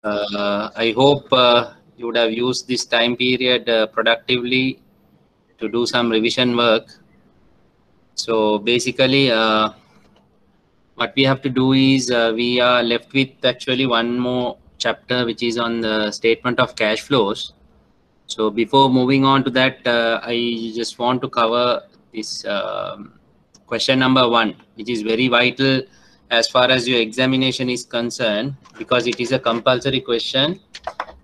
I hope you would have used this time period productively to do some revision work. So basically, what we have to do is we are left with actually one more chapter, which is on the statement of cash flows. So before moving on to that, I just want to cover this question number 1, which is very vital as far as your examination is concerned, because it is a compulsory question,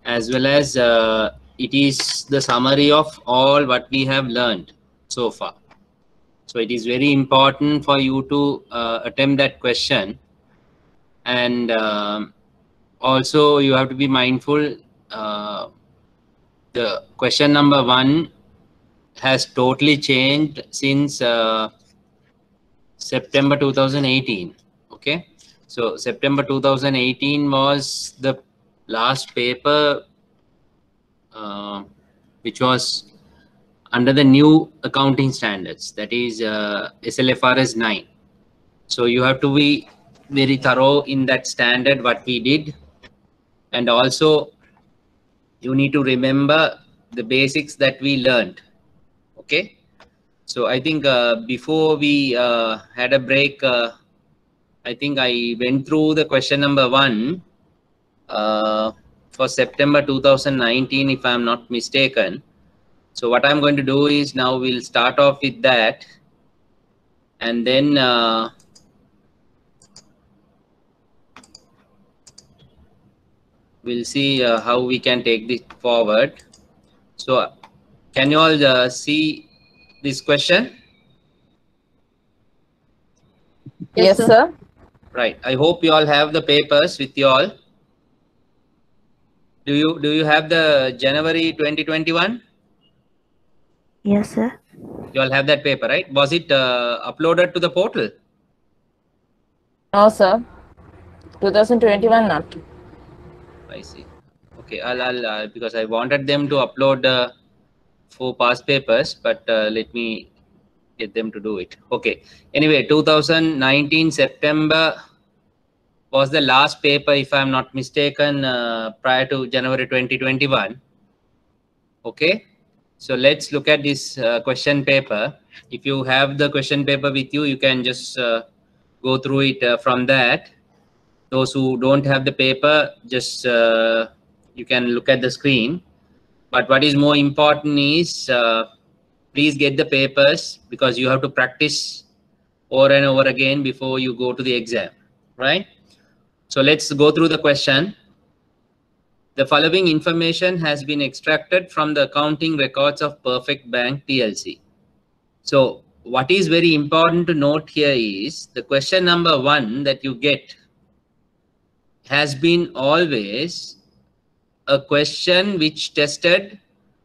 as well as it is the summary of all what we have learned so far. So it is very important for you to attempt that question. And also you have to be mindful, the question number 1 has totally changed since September 2018. Okay, so September 2018 was the last paper which was under the new accounting standards, that is SLFRS 9. So you have to be very thorough in that standard what we did, and also you need to remember the basics that we learned. Okay, so I think before we had a break, I think I went through the question number 1 for September 2019, if I'm not mistaken. So what I'm going to do is now we'll start off with that, and then we'll see how we can take this forward. So can you all see this question? Yes, sir. Right. I hope you all have the papers with you all. Do you have the January 2021? Yes, sir. You all have that paper, right? Was it uploaded to the portal? No, sir. 2021 not. I see. Okay, I'll because I wanted them to upload 4 past papers, but let me get them to do it. Okay. Anyway, 2019 September was the last paper, if I'm not mistaken, prior to January 2021. Okay. So let's look at this question paper. If you have the question paper with you, you can just go through it from that. Those who don't have the paper, just you can look at the screen. But what is more important is please get the papers, because you have to practice over and over again before you go to the exam, right? So let's go through the question. The following information has been extracted from the accounting records of Perfect Bank PLC. So what is very important to note here is the question number 1 that you get has been always a question which tested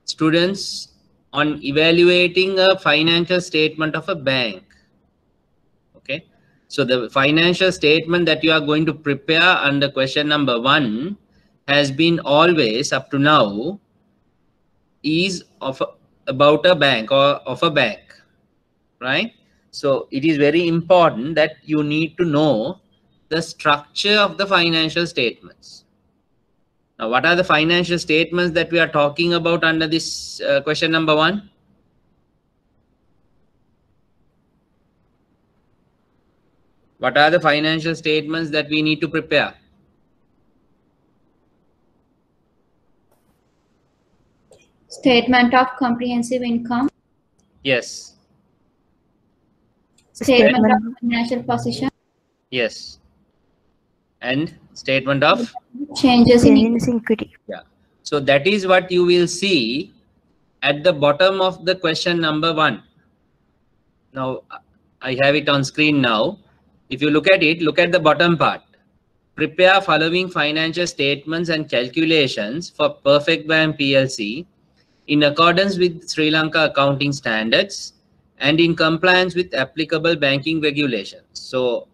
students on evaluating a financial statement of a bank. Okay, so the financial statement that you are going to prepare under question number 1 has been always up to now is about a bank or of a bank, right? So it is very important that you need to know the structure of the financial statements. Now, what are the financial statements that we are talking about under this question number 1? What are the financial statements that we need to prepare? Statement of comprehensive income. Yes. Statement of financial position. Yes. And statement of changes in equity. Yeah. So that is what you will see at the bottom of the question number 1. Now I have it on screen now. If you look at it, look at the bottom part. Prepare following financial statements and calculations for Perfect Bank PLC in accordance with Sri Lanka accounting standards and in compliance with applicable banking regulations. So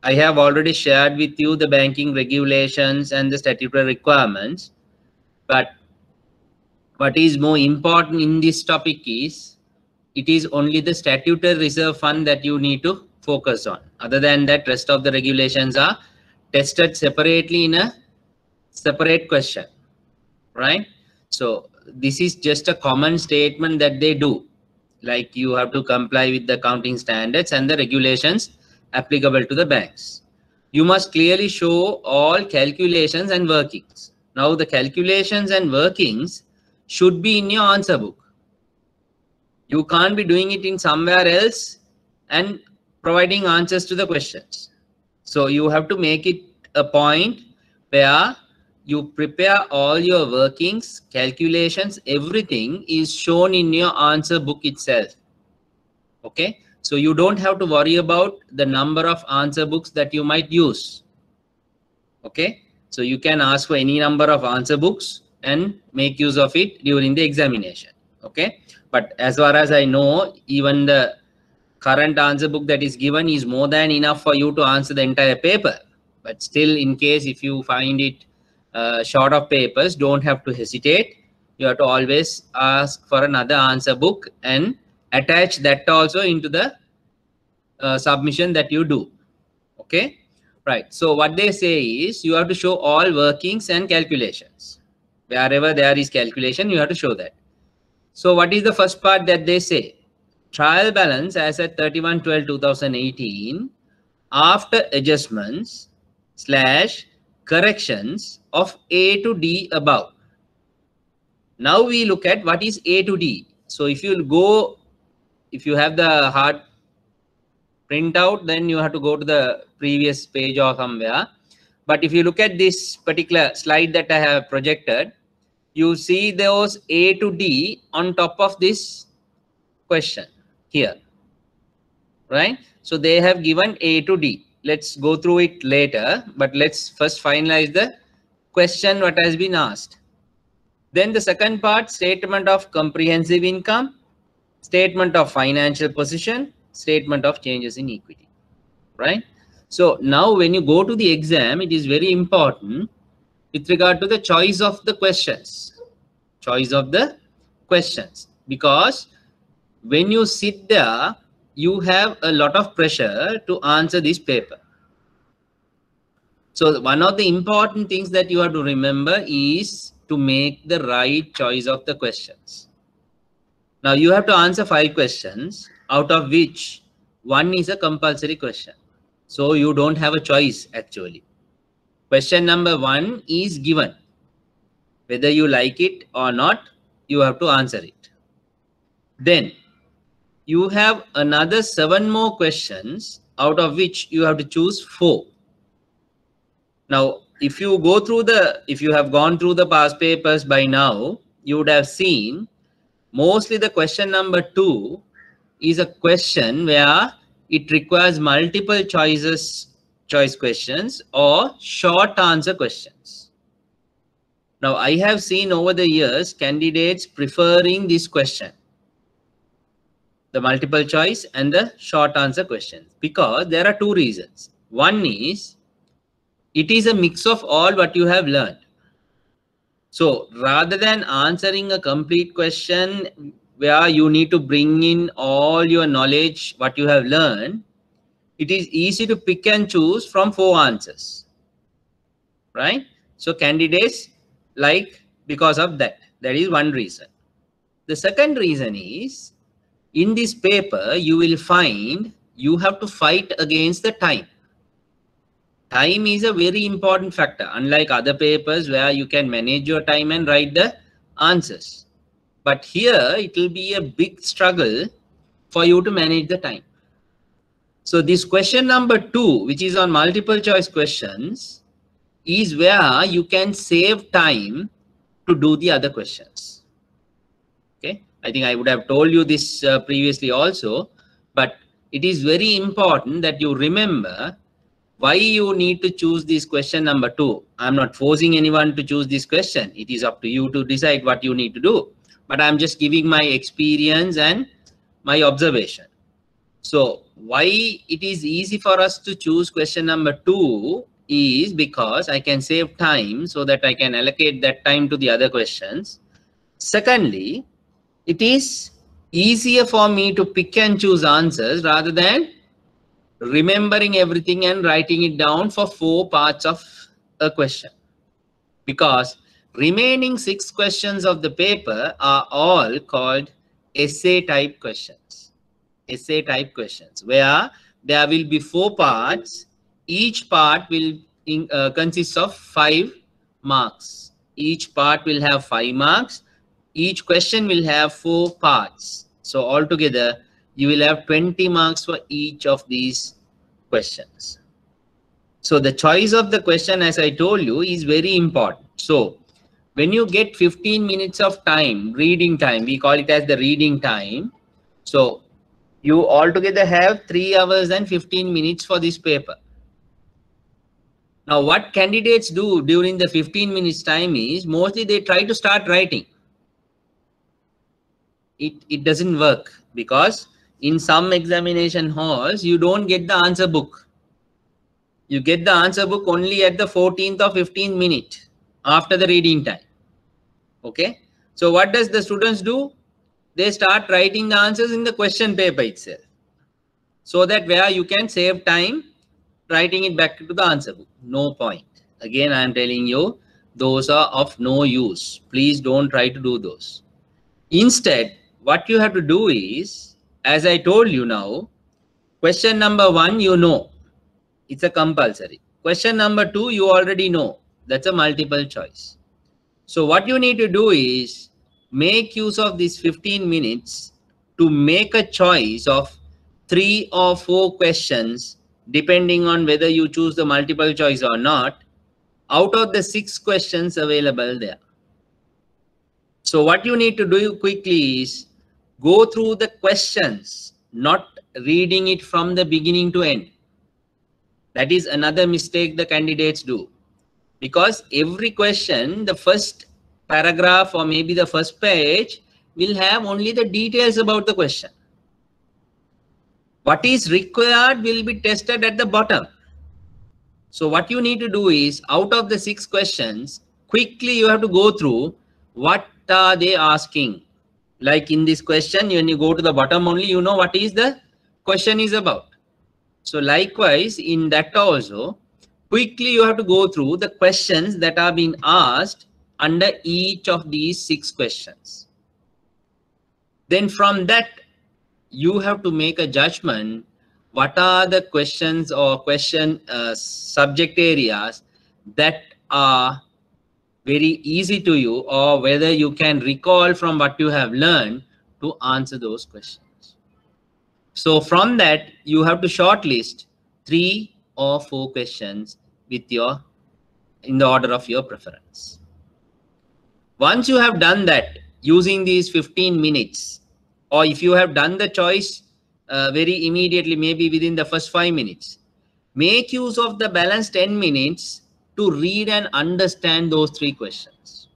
I have already shared with you the banking regulations and the statutory requirements, but what is more important in this topic is it is only the statutory reserve fund that you need to focus on. Other than that, rest of the regulations are tested separately in a separate question, right? So this is just a common statement that they do. Like you have to comply with the accounting standards and the regulations applicable to the banks. You must clearly show all calculations and workings. Now the calculations and workings should be in your answer book. You can't be doing it in somewhere else and providing answers to the questions. So you have to make it a point where you prepare all your workings, calculations, everything is shown in your answer book itself. Okay, so you don't have to worry about the number of answer books that you might use. Okay, so you can ask for any number of answer books and make use of it during the examination. Okay, but as far as I know, even the current answer book that is given is more than enough for you to answer the entire paper. But still, in case if you find it short of papers, don't have to hesitate. You have to always ask for another answer book and attach that also into the submission that you do. Okay, right. So what they say is you have to show all workings and calculations. Wherever there is calculation, you have to show that. So what is the first part that they say? Trial balance as at 31/12/2018 after adjustments / corrections of A to D above. Now we look at what is A to D. So if you have the hard printout, then you have to go to the previous page or somewhere. But if you look at this particular slide that I have projected, you see those A to D on top of this question here, right? So they have given A to D. Let's go through it later, but let's first finalize the question what has been asked. Then the second part, statement of comprehensive income, statement of financial position, statement of changes in equity, right? So now when you go to the exam, it is very important with regard to the choice of the questions, because when you sit there, you have a lot of pressure to answer this paper. So one of the important things that you have to remember is to make the right choice of the questions. Now you have to answer 5 questions, out of which 1 is a compulsory question. So you don't have a choice actually. Question number 1 is given. Whether you like it or not, you have to answer it. Then you have another 7 more questions, out of which you have to choose 4. Now, if you have gone through the past papers by now, you would have seen mostly the question number 2 is a question where it requires multiple choice questions or short answer questions. Now, I have seen over the years candidates preferring this question, the multiple choice and the short answer questions, because there are 2 reasons. One is it is a mix of all what you have learned. So rather than answering a complete question where you need to bring in all your knowledge, what you have learned, it is easy to pick and choose from 4 answers, right? So candidates like because of that. That is one reason. The second reason is in this paper, you will find you have to fight against the time. Time is a very important factor, unlike other papers where you can manage your time and write the answers. But here it will be a big struggle for you to manage the time. So this question number 2, which is on multiple choice questions, is where you can save time to do the other questions. Okay, I think I would have told you this previously also, but it is very important that you remember why you need to choose this question number 2. I'm not forcing anyone to choose this question. It is up to you to decide what you need to do. But I'm just giving my experience and my observation. So why it is easy for us to choose question number 2 is because I can save time so that I can allocate that time to the other questions. Secondly, it is easier for me to pick and choose answers rather than remembering everything and writing it down for 4 parts of a question. because remaining 6 questions of the paper are all called essay type questions. Essay type questions, where there will be 4 parts. Each part will consist of 5 marks. Each part will have 5 marks. Each question will have 4 parts. So altogether, you will have 20 marks for each of these questions. So the choice of the question, as I told you, is very important. So when you get 15 minutes of time, reading time, we call it as the reading time. So you altogether have 3 hours and 15 minutes for this paper. Now, what candidates do during the 15 minutes time is mostly they try to start writing. It doesn't work, because in some examination halls, you don't get the answer book. You get the answer book only at the 14th or 15th minute after the reading time. Okay. So what does the students do? They start writing the answers in the question paper itself, so that where you can save time writing it back to the answer book. No point. Again, I am telling you, those are of no use. Please don't try to do those. Instead, what you have to do is, as I told you now, question number 1, you know, it's a compulsory. Question number 2, you already know, that's a multiple choice. So what you need to do is make use of these 15 minutes to make a choice of 3 or 4 questions, depending on whether you choose the multiple choice or not, out of the 6 questions available there. So what you need to do quickly is go through the questions, not reading it from the beginning to end. That is another mistake the candidates do. Because every question, the first paragraph or maybe the first page will have only the details about the question. What is required will be tested at the bottom. So what you need to do is, out of the 6 questions, quickly you have to go through what are they asking. Like in this question, when you go to the bottom only, you know what is the question is about. So likewise, in that also, quickly you have to go through the questions that are being asked under each of these 6 questions. Then from that, you have to make a judgment. What are the questions or question subject areas that are very easy to you, or whether you can recall from what you have learned to answer those questions. So from that, you have to shortlist 3 or 4 questions with in the order of your preference. Once you have done that using these 15 minutes, or if you have done the choice very immediately, maybe within the first 5 minutes, make use of the balance 10 minutes to read and understand those 3 questions.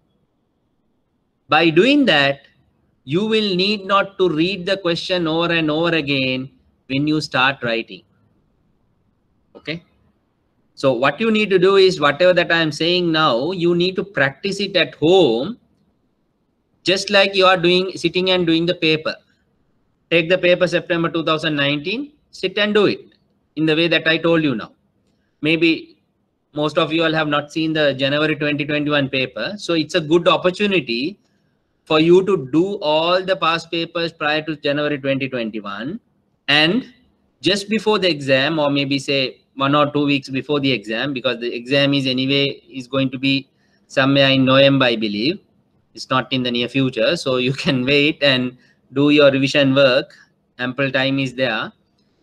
By doing that, you will need not to read the question over and over again when you start writing. Okay. So what you need to do is, whatever that I am saying now, you need to practice it at home, just like you are sitting and doing the paper. Take the paper September 2019, sit and do it in the way that I told you now. Maybe most of you all have not seen the January 2021 paper. So it's a good opportunity for you to do all the past papers prior to January 2021. And just before the exam, or maybe say 1 or 2 weeks before the exam, because the exam is going to be somewhere in November, I believe. It's not in the near future. So you can wait and do your revision work. Ample time is there.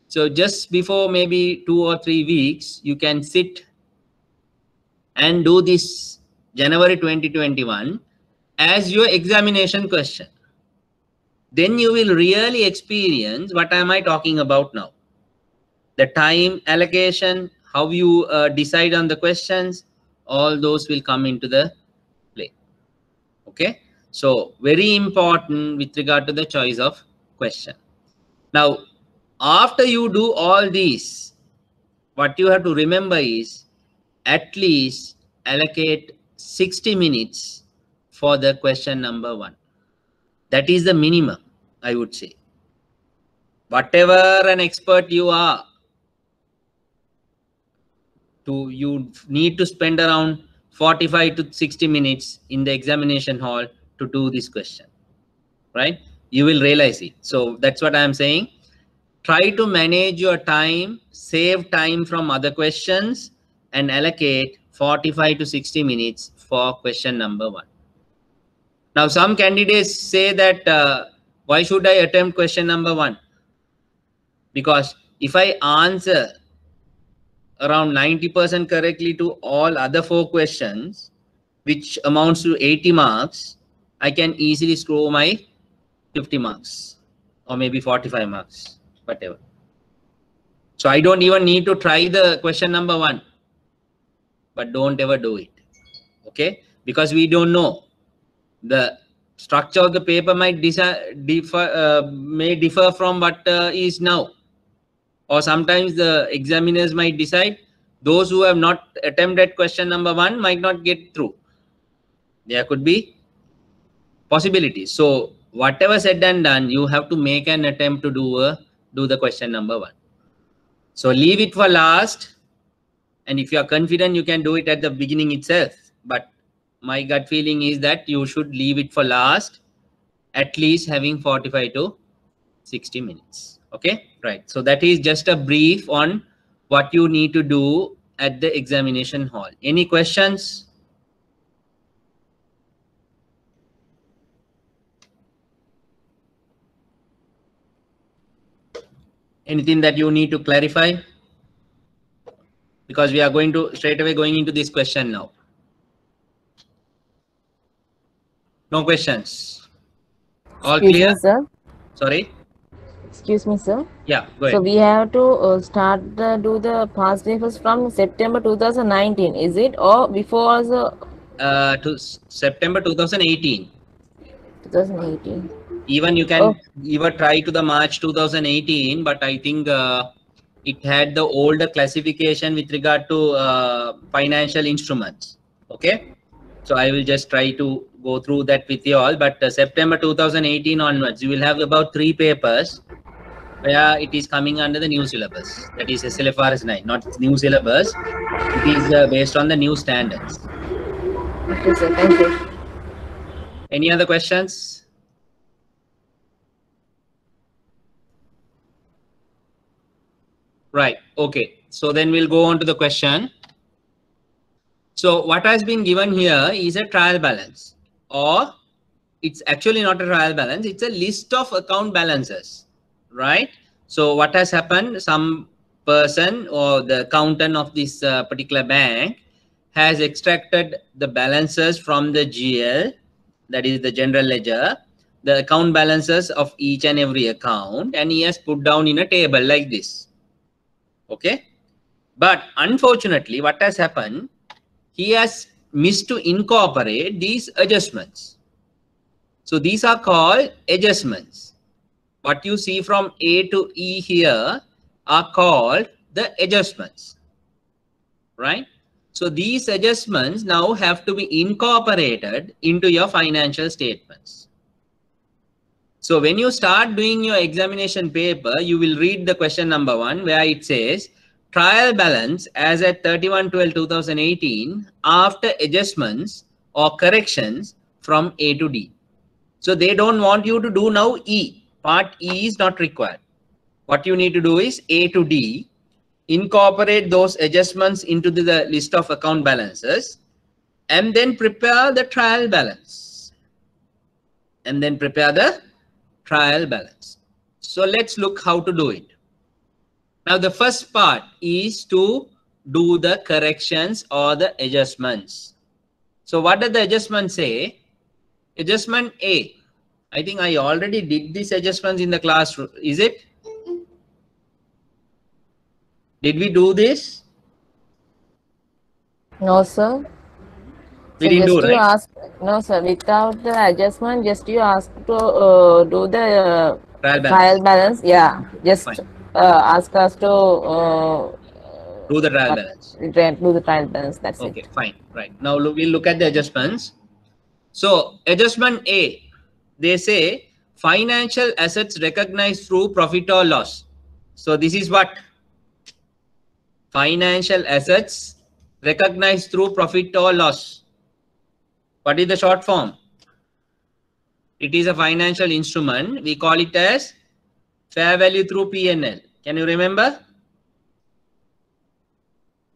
So just before maybe 2 or 3 weeks, you can sit and do this January 2021 as your examination question. Then you will really experience what am I talking about now. The time allocation, how you decide on the questions, all those will come into the play. Okay. So very important with regard to the choice of question. Now, after you do all these, what you have to remember is at least allocate 60 minutes for the question number 1. That is the minimum, I would say. Whatever an expert you are, you need to spend around 45 to 60 minutes in the examination hall to do this question, right? You will realize it. So that's what I'm saying. Try to manage your time, save time from other questions, and allocate 45 to 60 minutes for question number 1. Now, some candidates say that why should I attempt question number 1? Because if I answer around 90% correctly to all other 4 questions, which amounts to 80 marks, I can easily score my 50 marks or maybe 45 marks, whatever. So I don't even need to try the question number 1, but don't ever do it. Okay? Because we don't know. The structure of the paper might may differ from what is now. Or sometimes the examiners might decide those who have not attempted question number 1 might not get through. There could be possibilities. So whatever said and done, you have to make an attempt to do the question number 1. So leave it for last. And if you are confident, you can do it at the beginning itself. But my gut feeling is that you should leave it for last, at least having 45 to 60 minutes. Okay, right. So that is just a brief on what you need to do at the examination hall. Any questions? Anything that you need to clarify? Because we are going to straight away going into this question now. No questions. All Excuse clear? me, sir. Sorry? Excuse me, sir. Yeah, go So ahead. we have to do the past papers from September 2019, is it? Or before also To September 2018. 2018? Even you can Oh. even try to the March 2018, but I think it had the older classification with regard to financial instruments. Okay, so I will just try to go through that with you all. But September 2018 onwards, you will have about 3 papers where it is coming under the new syllabus. That is SLFRS 9, not new syllabus. It is based on the new standards. Okay, sir. Thank you. Any other questions? Right. Okay. So then we'll go on to the question. So what has been given here is a trial balance, or it's actually not a trial balance. It's a list of account balances, right? So what has happened? Some person or the accountant of this particular bank has extracted the balances from the GL, that is the general ledger, the account balances of each and every account, and he has put down in a table like this. Okay, but unfortunately what has happened, he has missed to incorporate these adjustments. So these are called adjustments. What you see from A to E here are called the adjustments, right? So these adjustments now have to be incorporated into your financial statements. So when you start doing your examination paper, you will read the question number 1 where it says trial balance as at 31/12/2018 after adjustments or corrections from A to D. So they don't want you to do now E. Part E is not required. What you need to do is A to D, incorporate those adjustments into the list of account balances, and then prepare the trial balance. So let's look how to do it. Now the first part is to do the corrections or the adjustments. So what does the adjustment say? Adjustment A. I think I already did these adjustments in the classroom. Is it? Did we do this? No, sir. We didn't do, right? Ask, no, sir. Without the adjustment, just you ask to do the trial balance. Yeah, just ask us to do the trial balance. Do the trial balance. That's it. Okay, fine. Right. Now we'll look at the adjustments. So adjustment A, they say financial assets recognized through profit or loss. So this is what? Financial assets recognized through profit or loss. What is the short form? It is a financial instrument. We call it as fair value through P&L. Can you remember?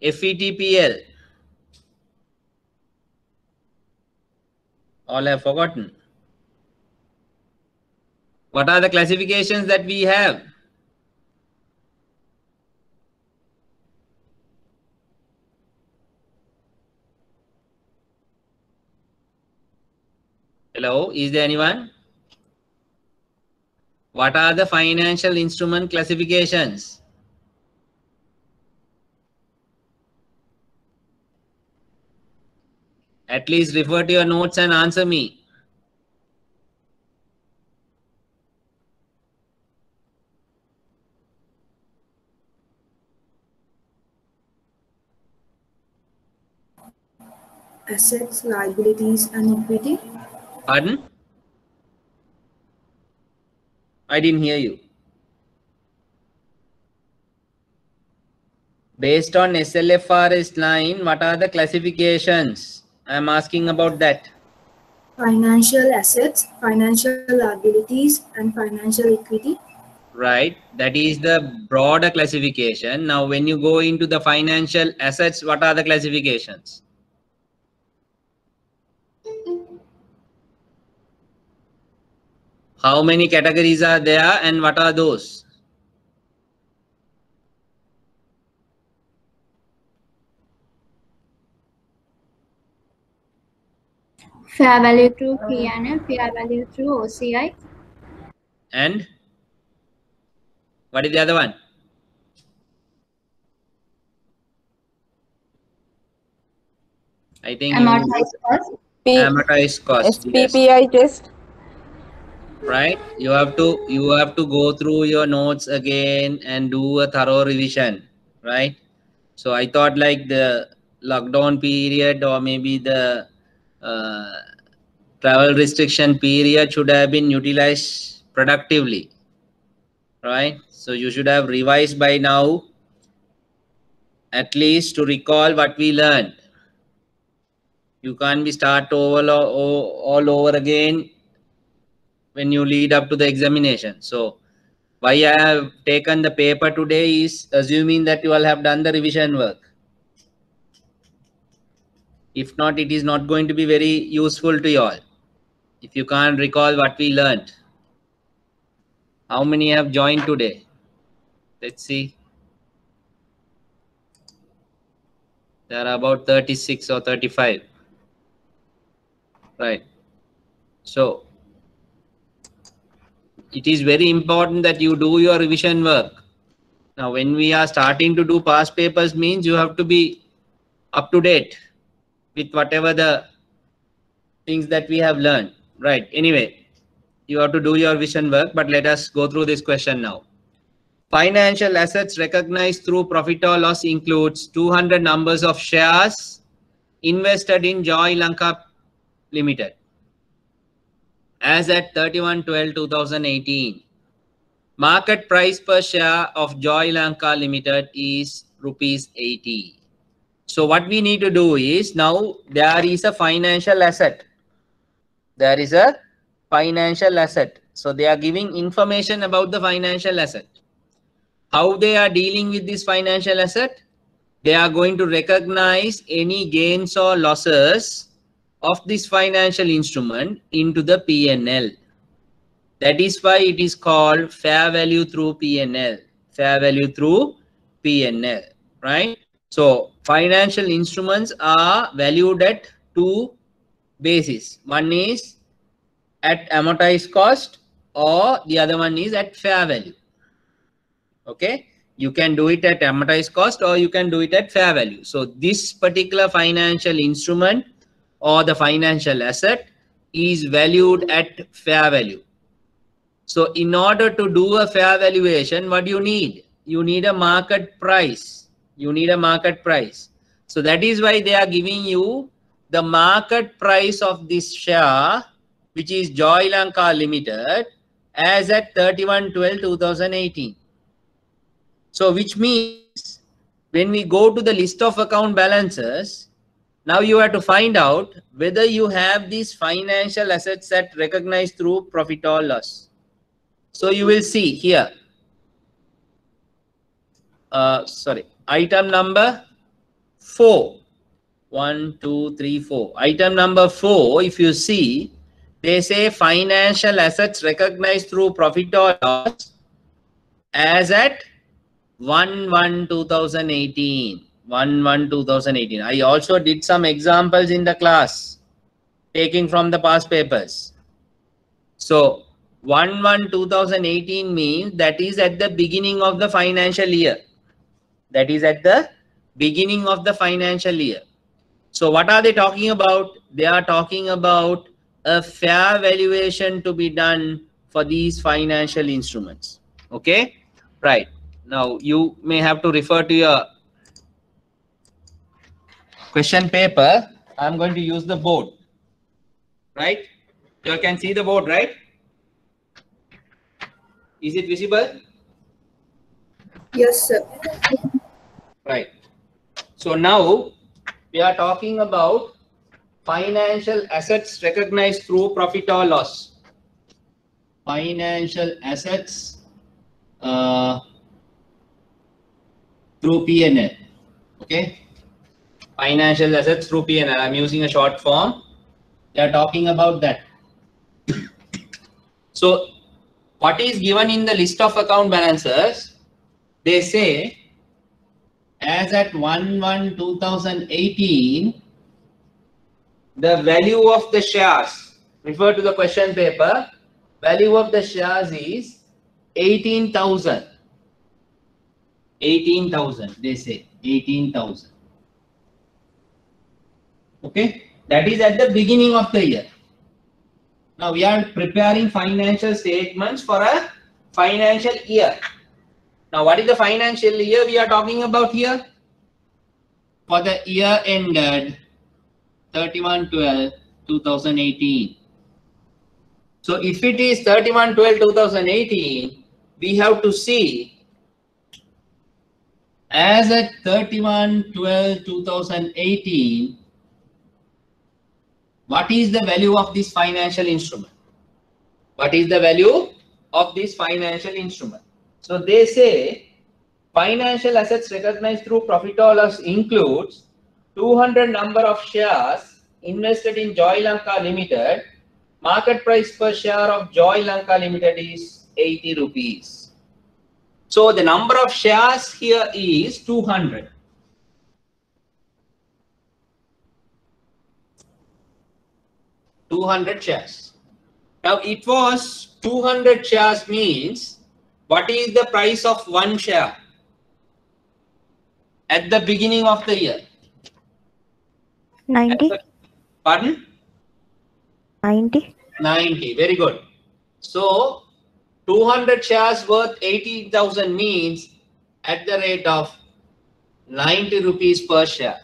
FVTPL. All have forgotten. What are the classifications that we have? Hello, is there anyone? What are the financial instrument classifications? At least refer to your notes and answer me. Assets, liabilities, and equity. Pardon? I didn't hear you. Based on SLFRS 9, what are the classifications? I'm asking about that. Financial assets, financial liabilities, and financial equity. Right. That is the broader classification. Now, when you go into the financial assets, what are the classifications? How many categories are there and what are those? Fair value through P&L, fair value through OCI. And what is the other one? I think Amortized cost. amortized cost. SPPI test. Right. You have to go through your notes again and do a thorough revision. Right. So I thought like the lockdown period or maybe the travel restriction period should have been utilized productively. Right. So you should have revised by now, at least to recall what we learned. You can't be start all over again when you lead up to the examination. So why I have taken the paper today is assuming that you all have done the revision work. If not, it is not going to be very useful to you all if you can't recall what we learned. How many have joined today? Let's see. There are about 36 or 35. Right. So it is very important that you do your revision work. Now, when we are starting to do past papers means you have to be up to date with whatever the things that we have learned. Right. Anyway, you have to do your vision work, but let us go through this question now. Financial assets recognized through profit or loss includes 200 numbers of shares invested in Joy Lanka Limited. As at 31/12/2018, market price per share of Joy Lanka Limited is ₹80. So what we need to do is, now there is a financial asset. There is a financial asset. So they are giving information about the financial asset. How they are dealing with this financial asset? They are going to recognize any gains or losses of this financial instrument into the P&L. That is why it is called fair value through P&L. Fair value through P&L, right? So financial instruments are valued at two bases. One is at amortized cost or the other one is at fair value. Okay, you can do it at amortized cost or you can do it at fair value. So this particular financial instrument or the financial asset is valued at fair value. So in order to do a fair valuation, what do you need? You need a market price. You need a market price. So that is why they are giving you the market price of this share, which is Joy Lanka Limited, as at 31/12/2018. So which means when we go to the list of account balances, now you have to find out whether you have these financial assets that recognized through profit or loss. So you will see here, item number 4. 1, 2, 3, 4. Item number 4, if you see, they say financial assets recognized through profit or loss as at 1/1/2018. 1/1/2018. I also did some examples in the class, taking from the past papers. So 1/1/2018 means that is at the beginning of the financial year. That is at the beginning of the financial year. So what are they talking about? They are talking about a fair valuation to be done for these financial instruments. Okay, right. Now you may have to refer to your question paper. I'm going to use the board, right? You can see the board, right? Is it visible? Yes, sir. Right. So now we are talking about financial assets recognized through profit or loss. Financial assets through P&L. Okay. Financial assets through P&L. I'm using a short form. They are talking about that. So what is given in the list of account balances? They say as at 1/1/2018, the value of the shares, refer to the question paper, value of the shares is 18,000. 18,000, they say 18,000. Okay, that is at the beginning of the year. Now we are preparing financial statements for a financial year. Now what is the financial year we are talking about here? For the year ended 31/12/2018. So if it is 31/12/2018, we have to see as at 31/12/2018, what is the value of this financial instrument? What is the value of this financial instrument? So they say financial assets recognized through profit or loss includes 200 number of shares invested in Joy Lanka Limited. Market price per share of Joy Lanka Limited is 80 rupees. So the number of shares here is 200. Shares. Now it was 200 shares means what is the price of one share at the beginning of the year? 90. Pardon? 90. 90. Very good. So 200 shares worth 80,000 means at the rate of 90 rupees per share.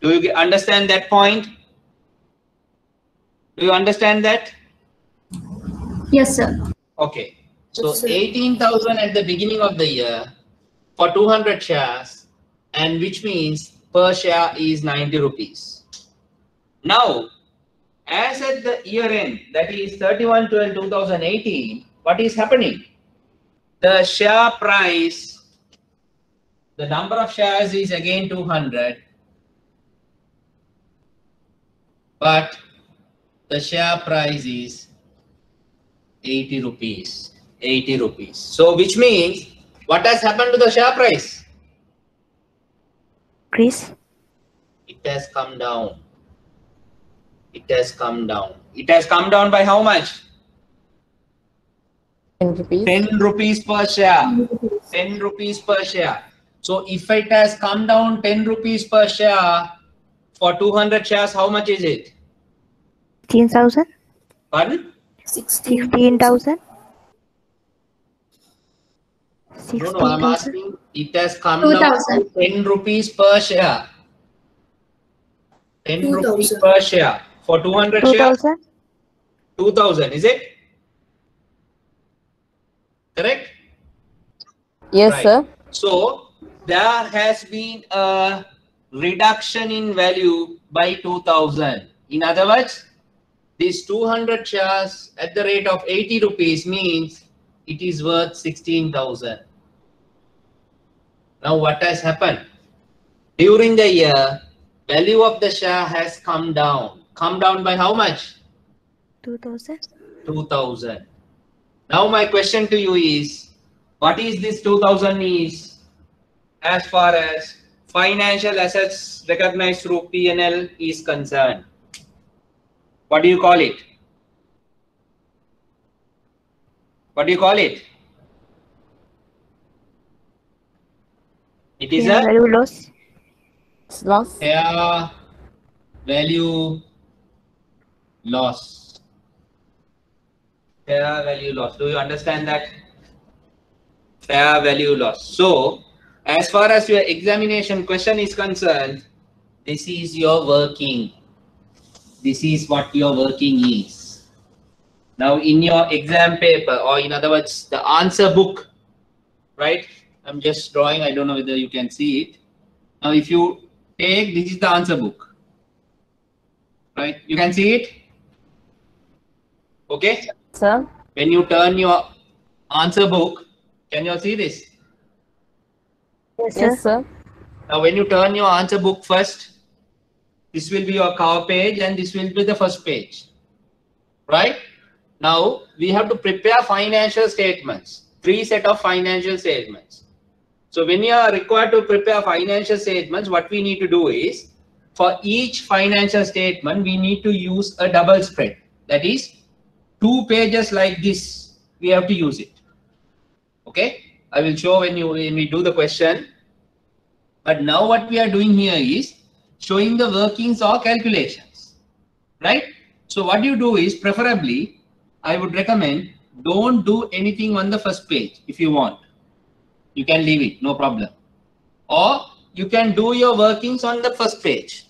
Do you understand that point? Do you understand that? Yes, sir. Okay. So 18,000 at the beginning of the year for 200 shares, and which means per share is 90 rupees. Now, as at the year end, that is 31/12/2018, what is happening? The share price, the number of shares is again 200, but the share price is 80 rupees. 80 rupees. So which means what has happened to the share price? Chris. It has come down. It has come down. It has come down by how much? 10 rupees. 10 rupees per share. 10 rupees per share. So if it has come down 10 rupees per share for 200 shares, how much is it? 16,000. Pardon? 16,000. No, I'm asking, it has come 2,000. down to 10 rupees per share. 10 rupees per share. For 200 shares? 2,000. 2,000, is it? Correct? Yes, Right. sir. So, there has been a reduction in value by 2000. In other words, these 200 shares at the rate of 80 rupees means it is worth 16,000. Now what has happened? During the year, value of the share has come down. Come down by how much? 2000. 2000. Now my question to you is, what is this 2000 is as far as financial assets recognized through P&L is concerned? What do you call it? What do you call it? It is Fair a value loss. Loss. fair value loss. Fair value loss. Do you understand that? Fair value loss. So, as far as your examination question is concerned, this is your working. This is what your working is. Now, in your exam paper, or in other words, the answer book, right? I'm just drawing. I don't know whether you can see it. Now, if you take, this is the answer book, right? You can see it. Okay. Sir. When you turn your answer book, can you all see this? Yes, sir. Now, when you turn your answer book first, this will be your cover page and this will be the first page, right? Now, we have to prepare financial statements, 3 sets of financial statements. So, when you are required to prepare financial statements, what we need to do is, for each financial statement, we need to use a double spread. That is, 2 pages like this, we have to use it. Okay, I will show when we do the question. But now what we are doing here is showing the workings or calculations, right? So what you do is, preferably, I would recommend don't do anything on the first page. If you want, you can leave it, no problem. Or you can do your workings on the first page,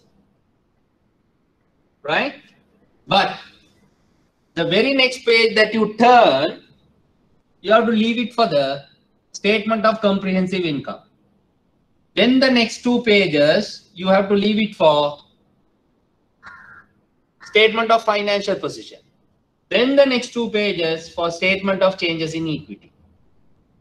right? But the very next page that you turn, you have to leave it for the statement of comprehensive income. Then the next 2 pages, you have to leave it for statement of financial position. Then the next 2 pages for statement of changes in equity.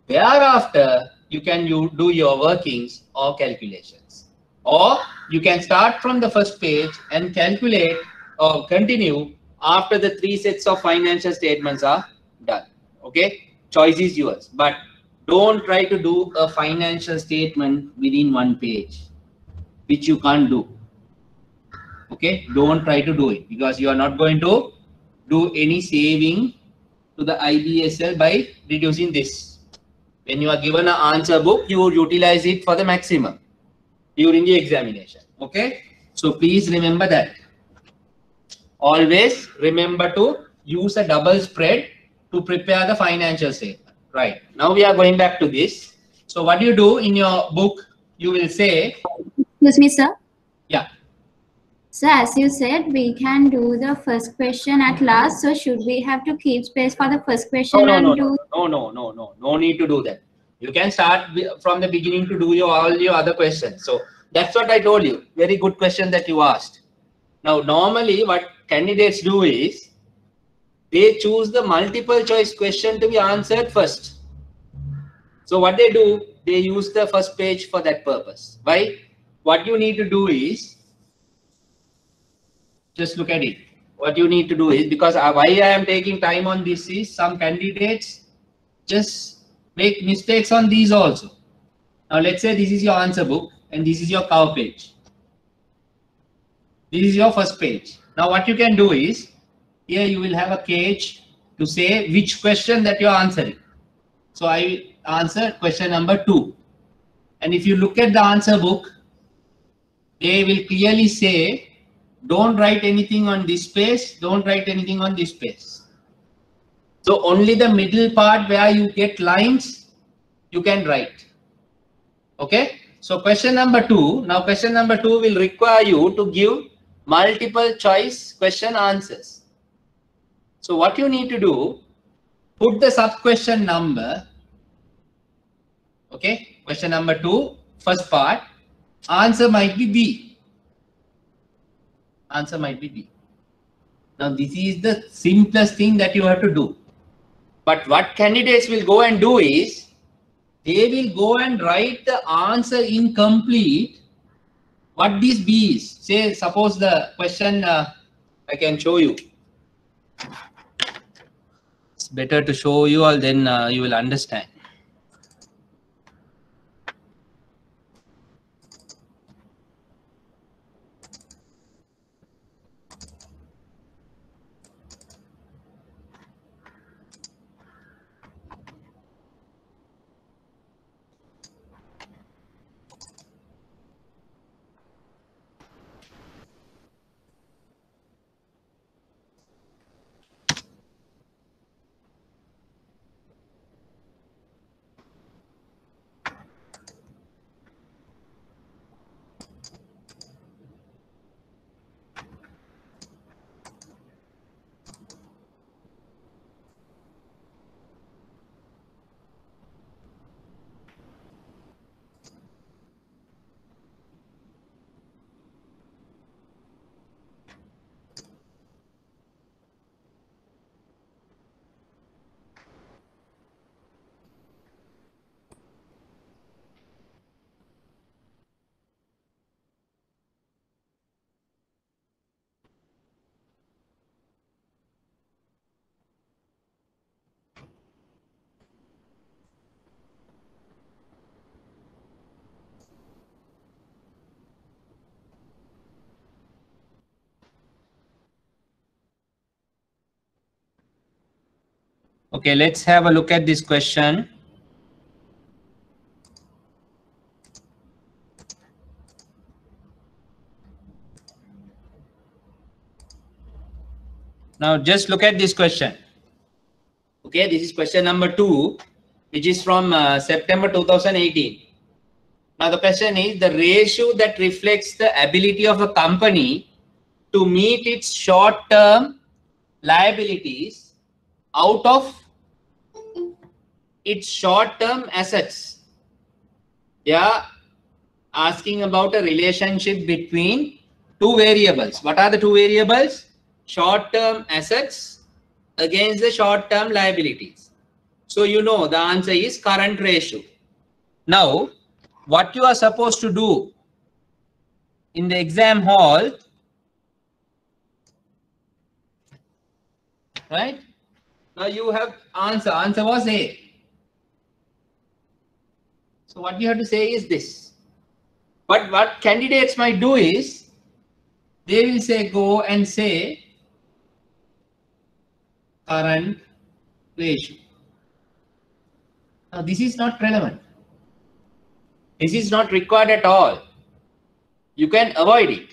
Thereafter, you can do your workings or calculations. Or you can start from the first page and calculate or continue after the 3 sets of financial statements are done. Okay? Choice is yours, but don't try to do a financial statement within 1 page, which you can't do. Okay, don't try to do it because you are not going to do any saving to the IBSL by reducing this. When you are given an answer book, you will utilize it for the maximum during the examination. Okay, so please remember that. Always remember to use a double spread to prepare the financial statement. Right. Now we are going back to this. So what you do in your book, you will say. Excuse me, sir. Yeah. So as you said, we can do the first question at last. So should we have to keep space for the first question? No need to do that. You can start from the beginning to do all your other questions. So that's what I told you. Very good question that you asked. Now, normally what candidates do is they choose the multiple choice question to be answered first. So what they do, they use the first page for that purpose. Why? What you need to do is, just look at it. What you need to do is, because why I am taking time on this is some candidates just make mistakes on these also. Now let's say this is your answer book and this is your cover page. This is your first page. Now what you can do is, here you will have a cage to say which question that you are answering. So I answer question number 2. And if you look at the answer book, they will clearly say, don't write anything on this page, don't write anything on this page. So only the middle part where you get lines, you can write. Okay. So question number 2, now question number 2 will require you to give multiple choice question answers. So what you need to do, put the sub question number. Okay. Question number 2, first part, answer might be B. Answer might be B. Now this is the simplest thing that you have to do. But what candidates will go and do is, they will go and write the answer incomplete. What this B is. Say, suppose the question, I can show you. It's better to show you, or then you will understand. Okay, let's have a look at this question. Now just look at this question. Okay, this is question number 2, which is from September 2018. Now the question is, the ratio that reflects the ability of a company to meet its short-term liabilities out of its short-term assets. Yeah, asking about a relationship between two variables. What are the two variables? Short-term assets against the short-term liabilities. So you know the answer is current ratio. Now, what you are supposed to do in the exam hall, right? Now you have answer. Answer was A. So what you have to say is this. But what candidates might do is, they will say, go and say current ratio. Now this is not relevant. This is not required at all. You can avoid it,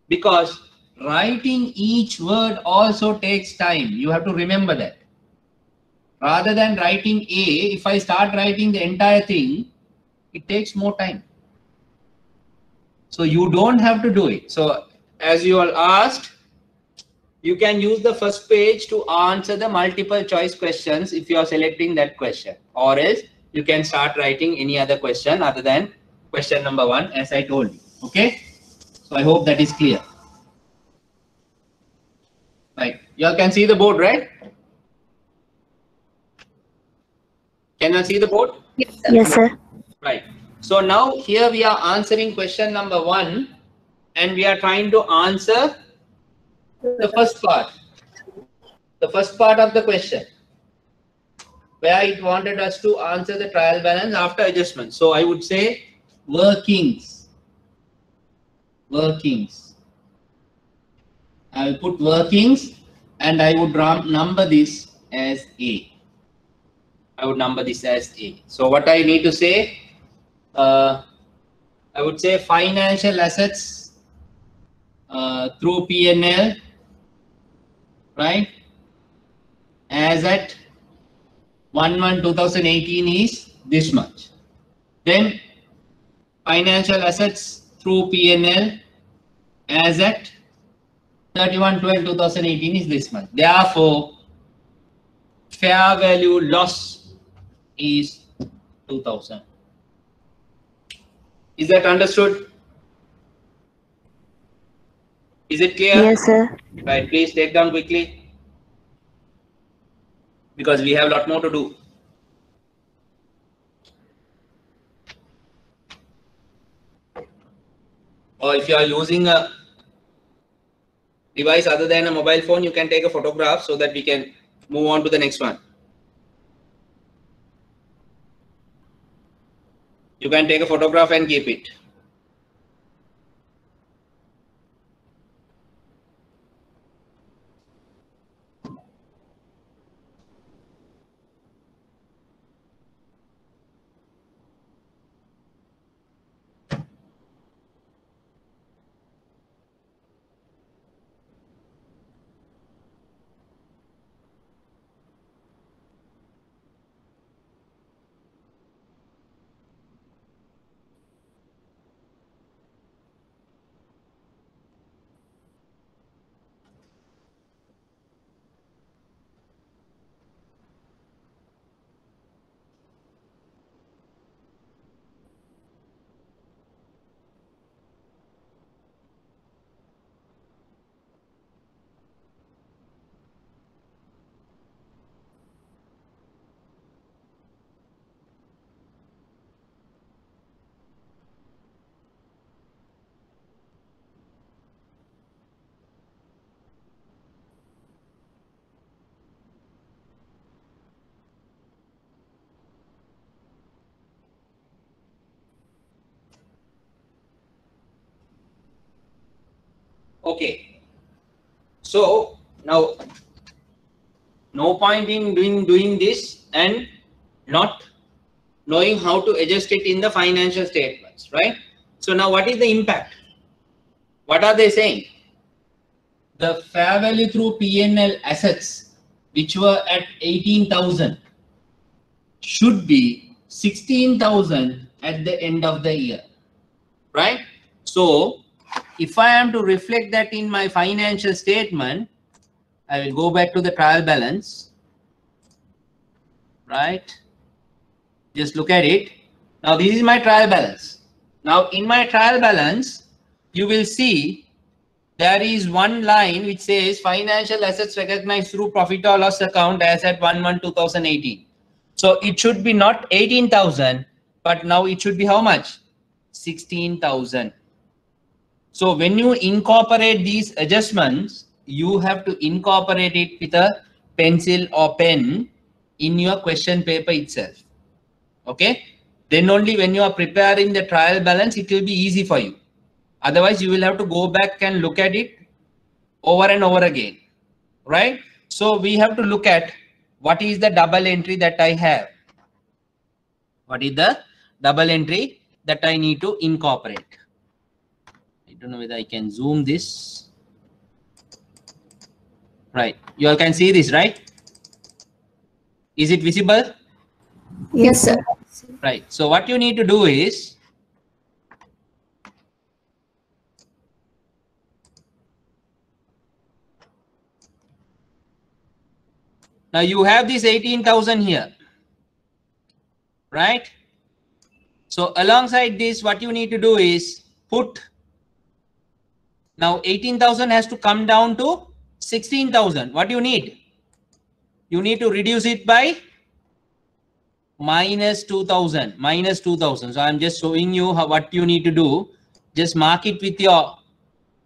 because writing each word also takes time. You have to remember that. Rather than writing A, if I start writing the entire thing, it takes more time. So you don't have to do it. So as you all asked, you can use the first page to answer the multiple choice questions if you are selecting that question, or else you can start writing any other question other than question number 1, as I told you. Okay, so I hope that is clear. Right, you all can see the board, right? Can you see the board? Yes, sir. Yes, sir. Right. So now here we are answering question number 1, and we are trying to answer the first part. The first part of the question, where it wanted us to answer the trial balance after adjustment. So I would say workings. Workings. I will put workings, and I would number this as A. I would number this as A. So what I need to say, I would say financial assets through P&L, right? As at 1/1/2018 is this much. Then financial assets through P&L as at 31/12/2018 is this much. Therefore, fair value loss is 2000. Is that understood? Is it clear? Yes, sir. Right, please take down quickly, because we have a lot more to do. Or if you are using a device other than a mobile phone, you can take a photograph so that we can move on to the next one. You can take a photograph and keep it. Okay. So now, no point in doing this and not knowing how to adjust it in the financial statements, right? So now, what is the impact? What are they saying? The fair value through P&L assets, which were at 18,000, should be 16,000 at the end of the year, right? So if I am to reflect that in my financial statement, I will go back to the trial balance, right? Just look at it. Now this is my trial balance. Now in my trial balance, you will see there is one line which says financial assets recognized through profit or loss account as at 1/1/2018. So it should be not 18,000, but now it should be how much? 16,000. So when you incorporate these adjustments, you have to incorporate it with a pencil or pen in your question paper itself. Okay? Then only when you are preparing the trial balance, it will be easy for you. Otherwise, you will have to go back and look at it over and over again, right? So we have to look at what is the double entry that I have. What is the double entry that I need to incorporate? I don't know whether I can zoom this. Right. You all can see this, right? Is it visible? Yes, sir. Right. So what you need to do is, now you have this 18,000 here, right? So alongside this, what you need to do is put, now 18,000 has to come down to 16,000. What do you need? You need to reduce it by minus 2,000, minus 2,000. So I'm just showing you how, what you need to do. Just mark it with your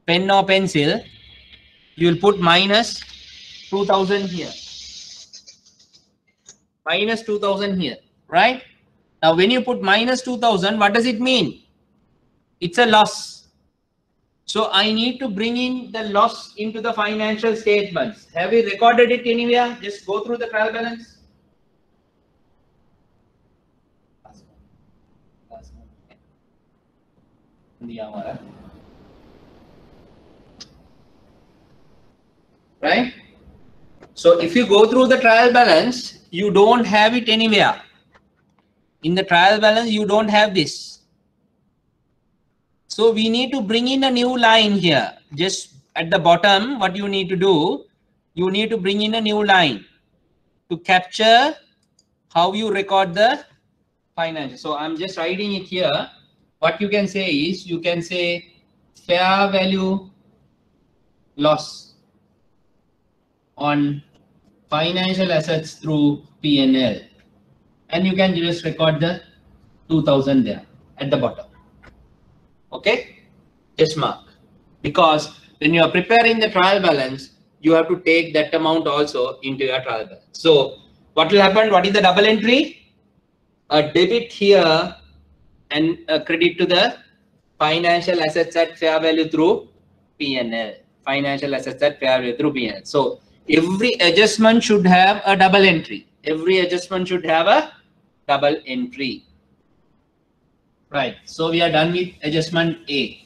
pen or pencil. You will put minus 2,000 here. Minus 2,000 here, right? Now, when you put minus 2,000, what does it mean? It's a loss. So I need to bring in the loss into the financial statements. Have we recorded it anywhere? Just go through the trial balance. Right? So if you go through the trial balance, you don't have it anywhere. In the trial balance, you don't have this. So we need to bring in a new line here. Just at the bottom, what you need to do, you need to bring in a new line to capture how you record the financial. So I'm just writing it here. what you can say is, you can say fair value loss on financial assets through P&L, and you can just record the 2000 there at the bottom. Okay, just mark, because when you are preparing the trial balance, you have to take that amount also into your trial balance. So what will happen? What is the double entry? A debit here and a credit to the financial assets at fair value through P&L. Financial assets at fair value through P&L. So every adjustment should have a double entry. Every adjustment should have a double entry. Right. So we are done with adjustment A.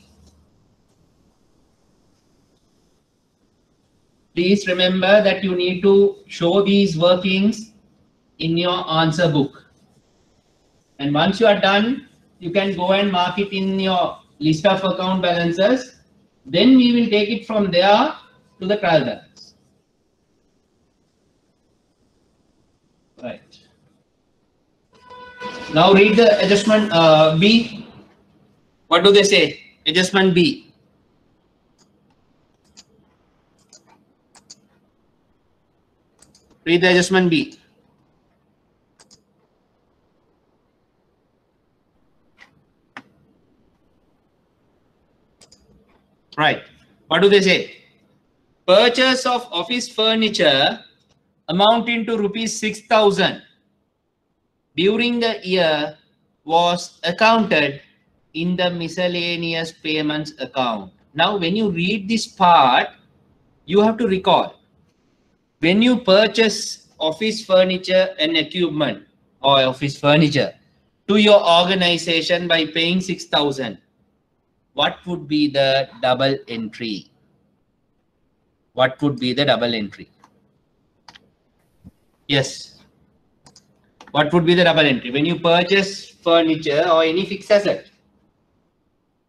Please remember that you need to show these workings in your answer book. And once you are done, you can go and mark it in your list of account balances. Then we will take it from there to the trial balance. Right. Now read the adjustment B. What do they say? Adjustment B. Read the adjustment B. Right. What do they say? Purchase of office furniture amounting to rupees 6,000 during the year was accounted in the miscellaneous payments account. Now, when you read this part, you have to recall, when you purchase office furniture and equipment or office furniture to your organization by paying 6,000, what would be the double entry? What would be the double entry? Yes. What would be the double entry? When you purchase furniture or any fixed asset,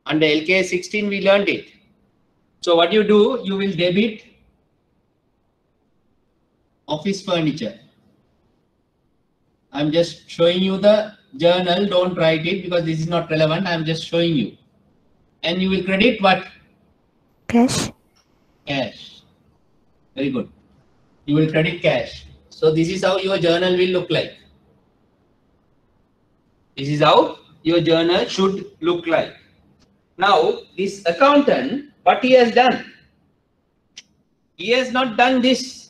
under LK 16 we learned it. So what you do, you will debit office furniture. I'm just showing you the journal. Don't write it because this is not relevant. I'm just showing you. And you will credit what? Cash. Cash. Very good. You will credit cash. So this is how your journal will look like. This is how your journal should look like. Now, this accountant, what he has done? He has not done this.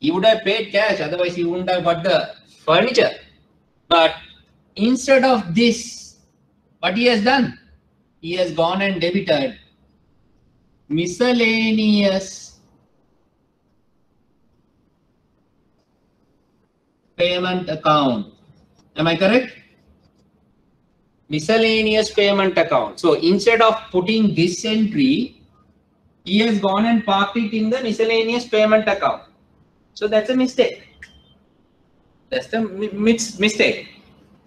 He would have paid cash, otherwise he wouldn't have got the furniture. But instead of this, what he has done? He has gone and debited miscellaneous payment account. Am I correct? Miscellaneous payment account. So instead of putting this entry, he has gone and parked it in the miscellaneous payment account. So that's a mistake. That's the mistake.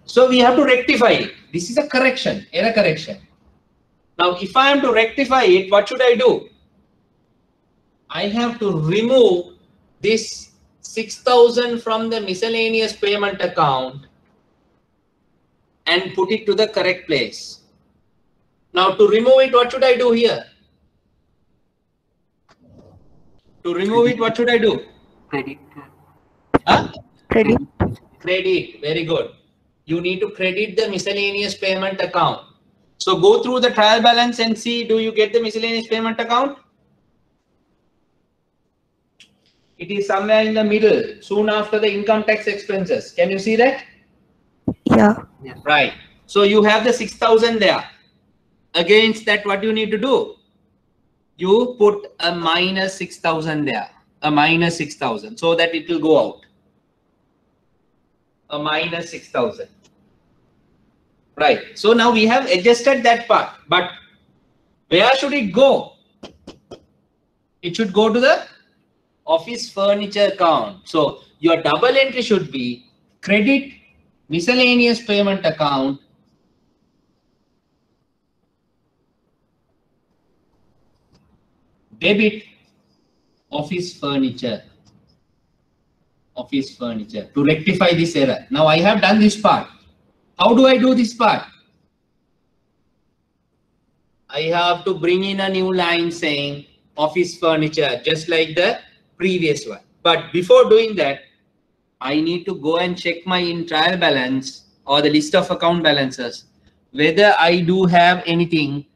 So we have to rectify it. This is a correction, error correction. Now, if I am to rectify it, what should I do? I have to remove this 6,000 from the miscellaneous payment account and put it to the correct place. Now, to remove it, what should I do here? To remove it, what should I do? Credit. Huh? Credit. Credit. Very good. You need to credit the miscellaneous payment account. So go through the trial balance and see, do you get the miscellaneous payment account? It is somewhere in the middle, soon after the income tax expenses. Can you see that? Yeah. Right. So you have the 6,000 there. Against that, what you need to do? You put a minus 6,000 there. A minus 6,000, so that it will go out. A minus 6,000. Right. So now we have adjusted that part. But where should it go? It should go to the office furniture account. So your double entry should be credit miscellaneous payment account, debit office furniture. Office furniture, to rectify this error. Now I have done this part. How do I do this part? I have to bring in a new line saying office furniture, just like the previous one. But before doing that, I need to go and check my trial balance or the list of account balances, whether I do have anything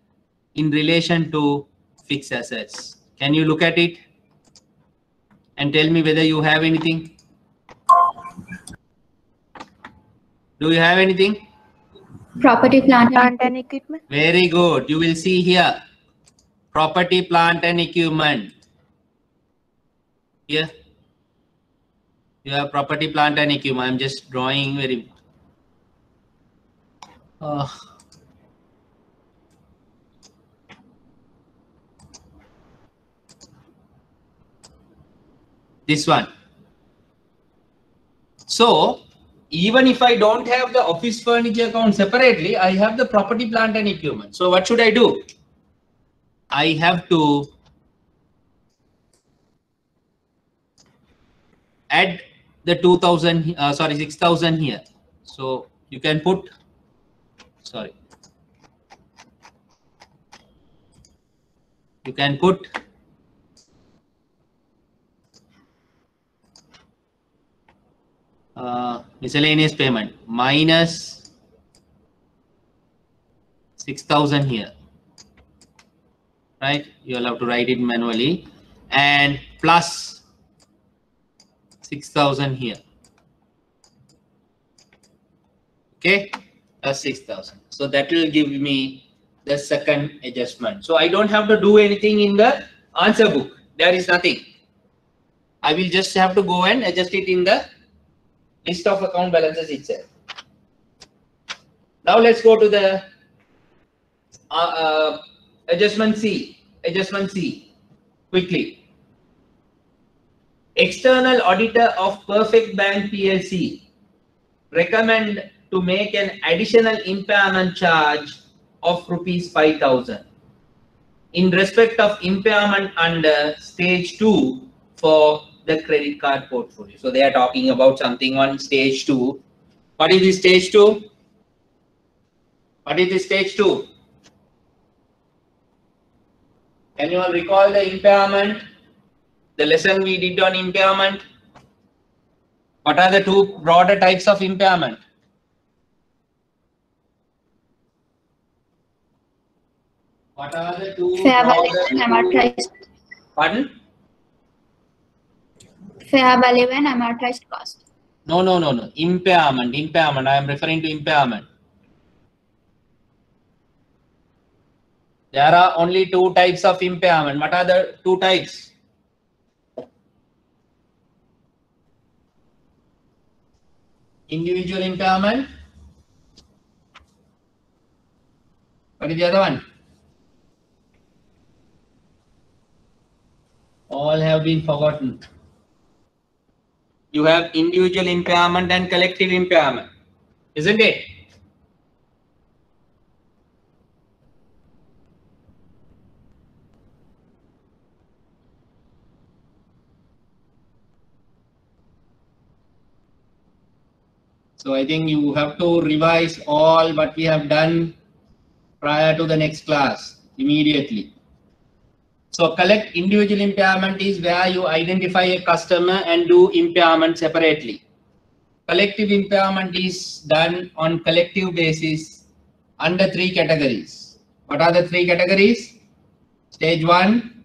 in relation to fixed assets. Can you look at it and tell me whether you have anything? Do you have anything? Property, plant and equipment. Very good. You will see here, property, plant and equipment. Here, you have property, plant and equipment. I'm just drawing very... this one. So, even if I don't have the office furniture account separately, I have the property, plant and equipment. So what should I do? I have to add the 6,000 here. So you can put, you can put miscellaneous payment minus 6,000 here, right? You'll have to write it manually, and plus 6,000 here. Okay, plus 6,000. So that will give me the second adjustment. So I don't have to do anything in the answer book. There is nothing. I will just have to go and adjust it in the list of account balances itself. Now let's go to the adjustment C. Adjustment C quickly. External auditor of Perfect Bank PLC recommend to make an additional impairment charge of rupees 5,000 in respect of impairment under stage 2 for the credit card portfolio. So they are talking about something on stage 2. What is this stage 2? What is this stage 2? Can you all recall the impairment? The lesson we did on impairment? What are the two broader types of impairment? What are the two fair value broader... and amortized. Pardon? Fair value and amortized cost. No. Impairment. I am referring to impairment. There are only two types of impairment. What are the two types? Individual impairment. What is the other one? All have been forgotten. You have individual impairment and collective impairment, isn't it? So I think you have to revise all what we have done prior to the next class immediately. So collect individual impairment is where you identify a customer and do impairment separately. Collective impairment is done on collective basis under 3 categories. What are the 3 categories? Stage 1,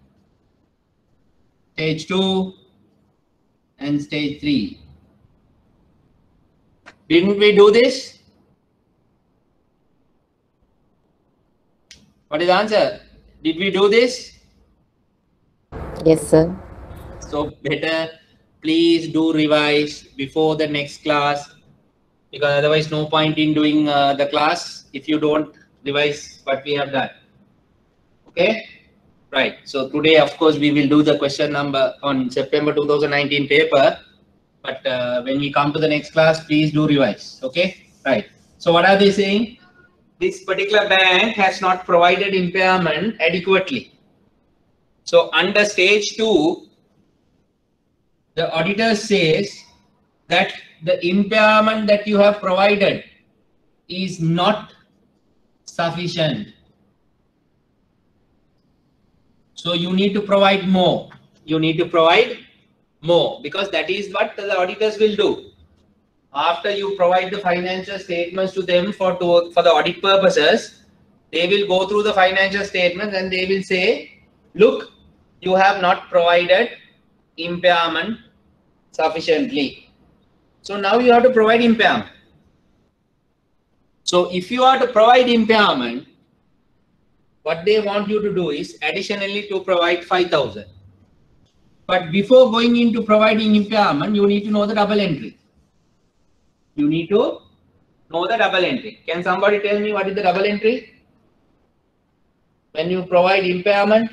stage 2, and stage 3. Didn't we do this? What is the answer? Did we do this? Yes, sir. So better please do revise before the next class, because otherwise no point in doing the class if you don't revise what we have done. Okay, right. So today of course we will do the question number on September 2019 paper, but when we come to the next class, please do revise. Okay, right. So what are they saying? This particular bank has not provided impairment adequately. So under stage 2, the auditor says that the impairment that you have provided is not sufficient. So you need to provide more. You need to provide more, because that is what the auditors will do. After you provide the financial statements to them for the audit purposes, they will go through the financial statements and they will say, look, you have not provided impairment sufficiently. So now you have to provide impairment. So if you are to provide impairment, what they want you to do is additionally to provide 5,000. But before going into providing impairment, you need to know the double entry. You need to know the double entry. Can somebody tell me what is the double entry? When you provide impairment,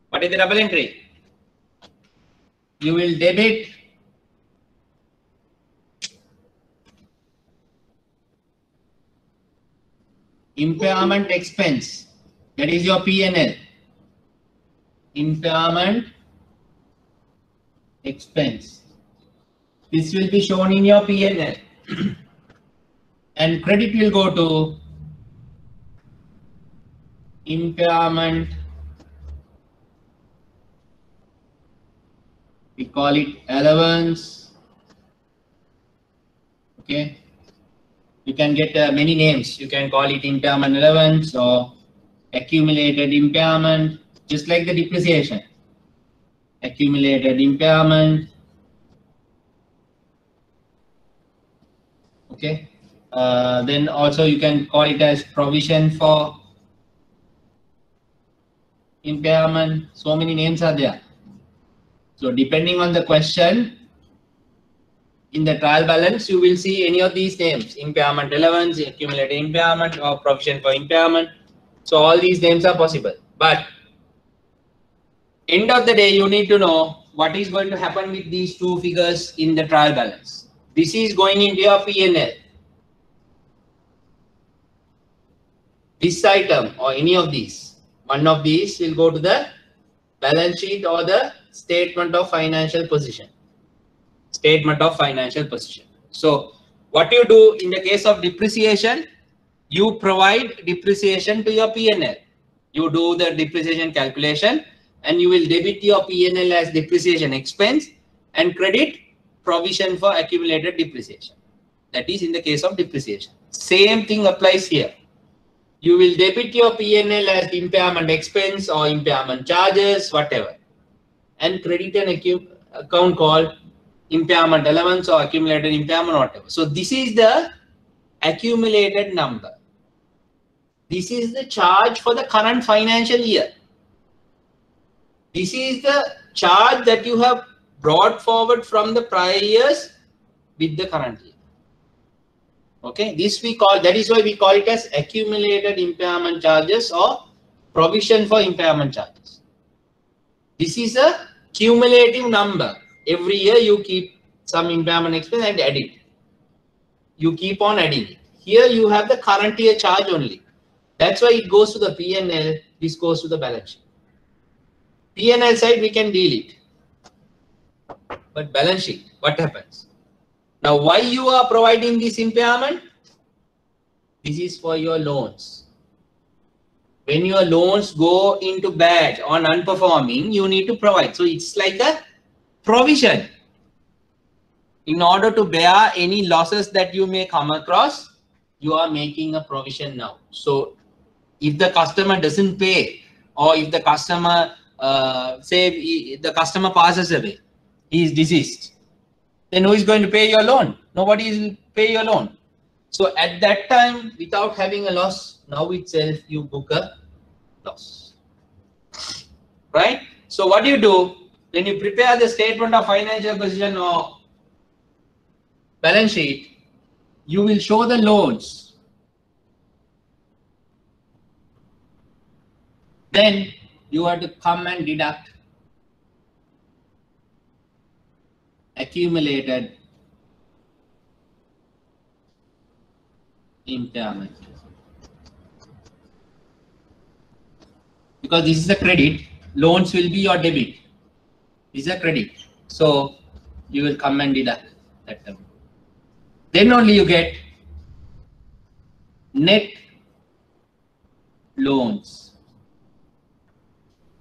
what is the double entry? You will debit impairment expense. That is your P&L. Impairment expense. This will be shown in your P&L. And credit will go to impairment. We call it allowance. Okay. You can get many names. You can call it impairment allowance or accumulated impairment, just like the depreciation. Accumulated impairment. Okay. Then also you can call it as provision for impairment. So many names are there. So depending on the question, in the trial balance, you will see any of these names: impairment allowance, accumulated impairment, or provision for impairment. So all these names are possible. But end of the day, you need to know what is going to happen with these two figures in the trial balance. This is going into your P&L. This item or any of these, one of these will go to the balance sheet or the statement of financial position. Statement of financial position. So what you do in the case of depreciation, you provide depreciation to your P&L. You do the depreciation calculation and you will debit your P&L as depreciation expense and credit provision for accumulated depreciation. That is in the case of depreciation. Same thing applies here. You will debit your P&L as impairment expense or impairment charges, whatever, and credit an account called impairment allowance or accumulated impairment, whatever. So this is the accumulated number. This is the charge for the current financial year. This is the charge that you have brought forward from the prior years with the current year. Okay, this we call, that is why we call it as accumulated impairment charges or provision for impairment charges. This is a cumulative number. Every year you keep some impairment expense and add it. You keep on adding it. Here you have the current year charge only. That's why it goes to the P&L. This goes to the balance sheet. P&L side we can deal it. But balance sheet, what happens? Now why you are providing this impairment? This is for your loans. When your loans go into bad or non-performing, you need to provide. So it's like a provision. In order to bear any losses that you may come across, you are making a provision now. So if the customer doesn't pay, or if the customer, say the customer passes away, he is deceased, then who is going to pay your loan? Nobody will pay your loan. So at that time, without having a loss, now itself you book a loss. Right? So what do you do? When you prepare the statement of financial position or balance sheet, you will show the loans. Then you have to come and deduct accumulated impairment. Because this is a credit, loans will be your debit. This is a credit. So you will come and deduct that term. Then only you get net loans.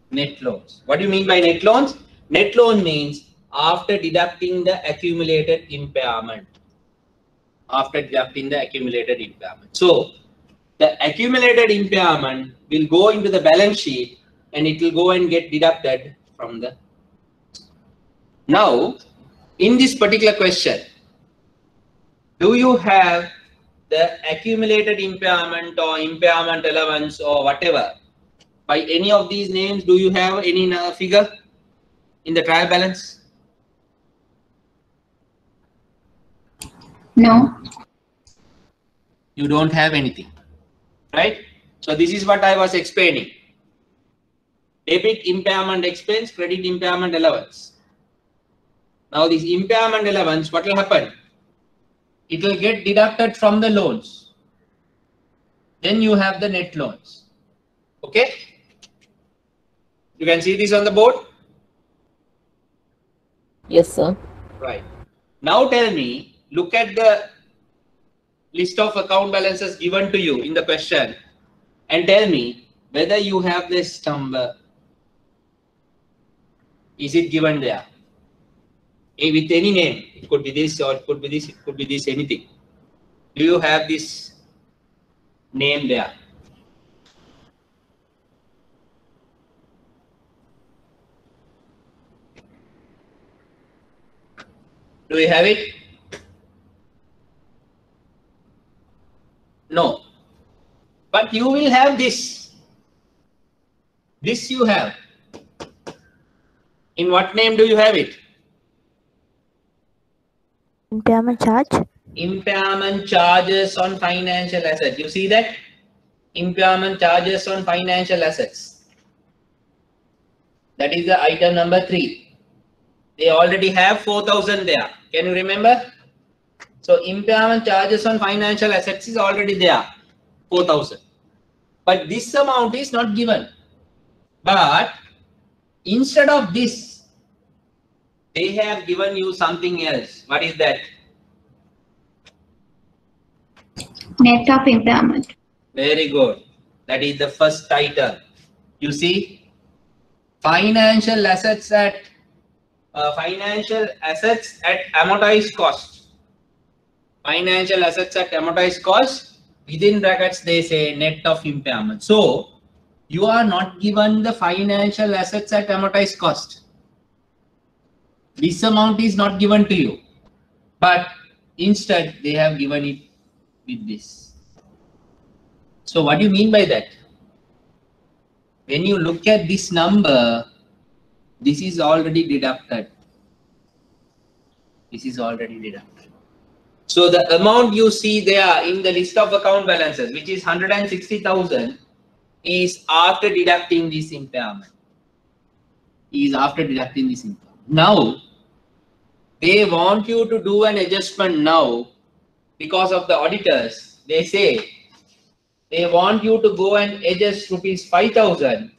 Net loans. What do you mean by net loans? Net loan means after deducting the accumulated impairment. After deducting the accumulated impairment. So the accumulated impairment will go into the balance sheet and it will go and get deducted from the. Now, in this particular question, do you have the accumulated impairment or impairment allowance or whatever? By any of these names, do you have any figure in the trial balance? No. You don't have anything. Right? So this is what I was explaining. Debit impairment expense, credit impairment allowance. Now this impairment allowance, what will happen? It will get deducted from the loans. Then you have the net loans. Okay? You can see this on the board? Yes, sir. Right. Now tell me, look at the list of account balances given to you in the question and tell me whether you have this number. Is it given there? With any name. It could be this or it could be this, it could be this, anything. Do you have this name there? Do you have it? No. But you will have this. This you have. In what name do you have it? Impairment charge. Impairment charges on financial assets. You see that? Impairment charges on financial assets. That is the item number 3. They already have 4,000 there. Can you remember? So impairment charges on financial assets is already there, 4,000. But this amount is not given. But instead of this, they have given you something else. What is that? Net of impairment. Very good. That is the first item. You see, financial assets at amortized cost. Financial assets at amortized cost. Within brackets, they say net of impairment. So you are not given the financial assets at amortized cost. This amount is not given to you, but instead they have given it with this. So what do you mean by that? When you look at this number, this is already deducted. This is already deducted. So the amount you see there in the list of account balances, which is 160,000, is after deducting this impairment. Now, they want you to do an adjustment now because of the auditors. They say they want you to go and adjust rupees 5,000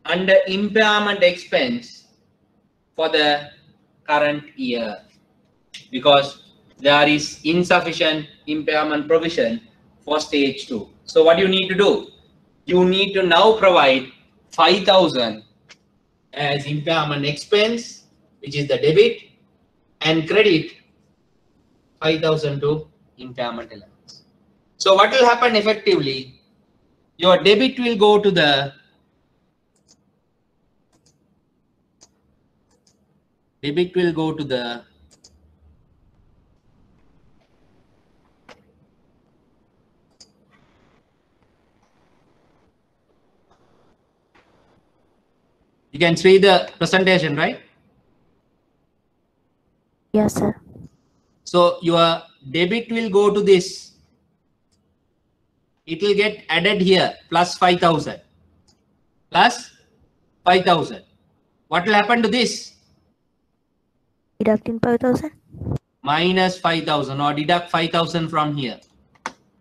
under impairment expense for the current year because there is insufficient impairment provision for stage 2. So what you need to do? You need to now provide 5,000 as impairment expense, which is the debit, and credit 5,000 to impairment allowance. So what will happen effectively? Your debit will go to the you can see the presentation, right? Yes, sir. So your debit will go to this. It will get added here, plus 5,000. Plus 5,000. What will happen to this? Deducting 5,000. minus 5,000 or deduct 5,000 from here.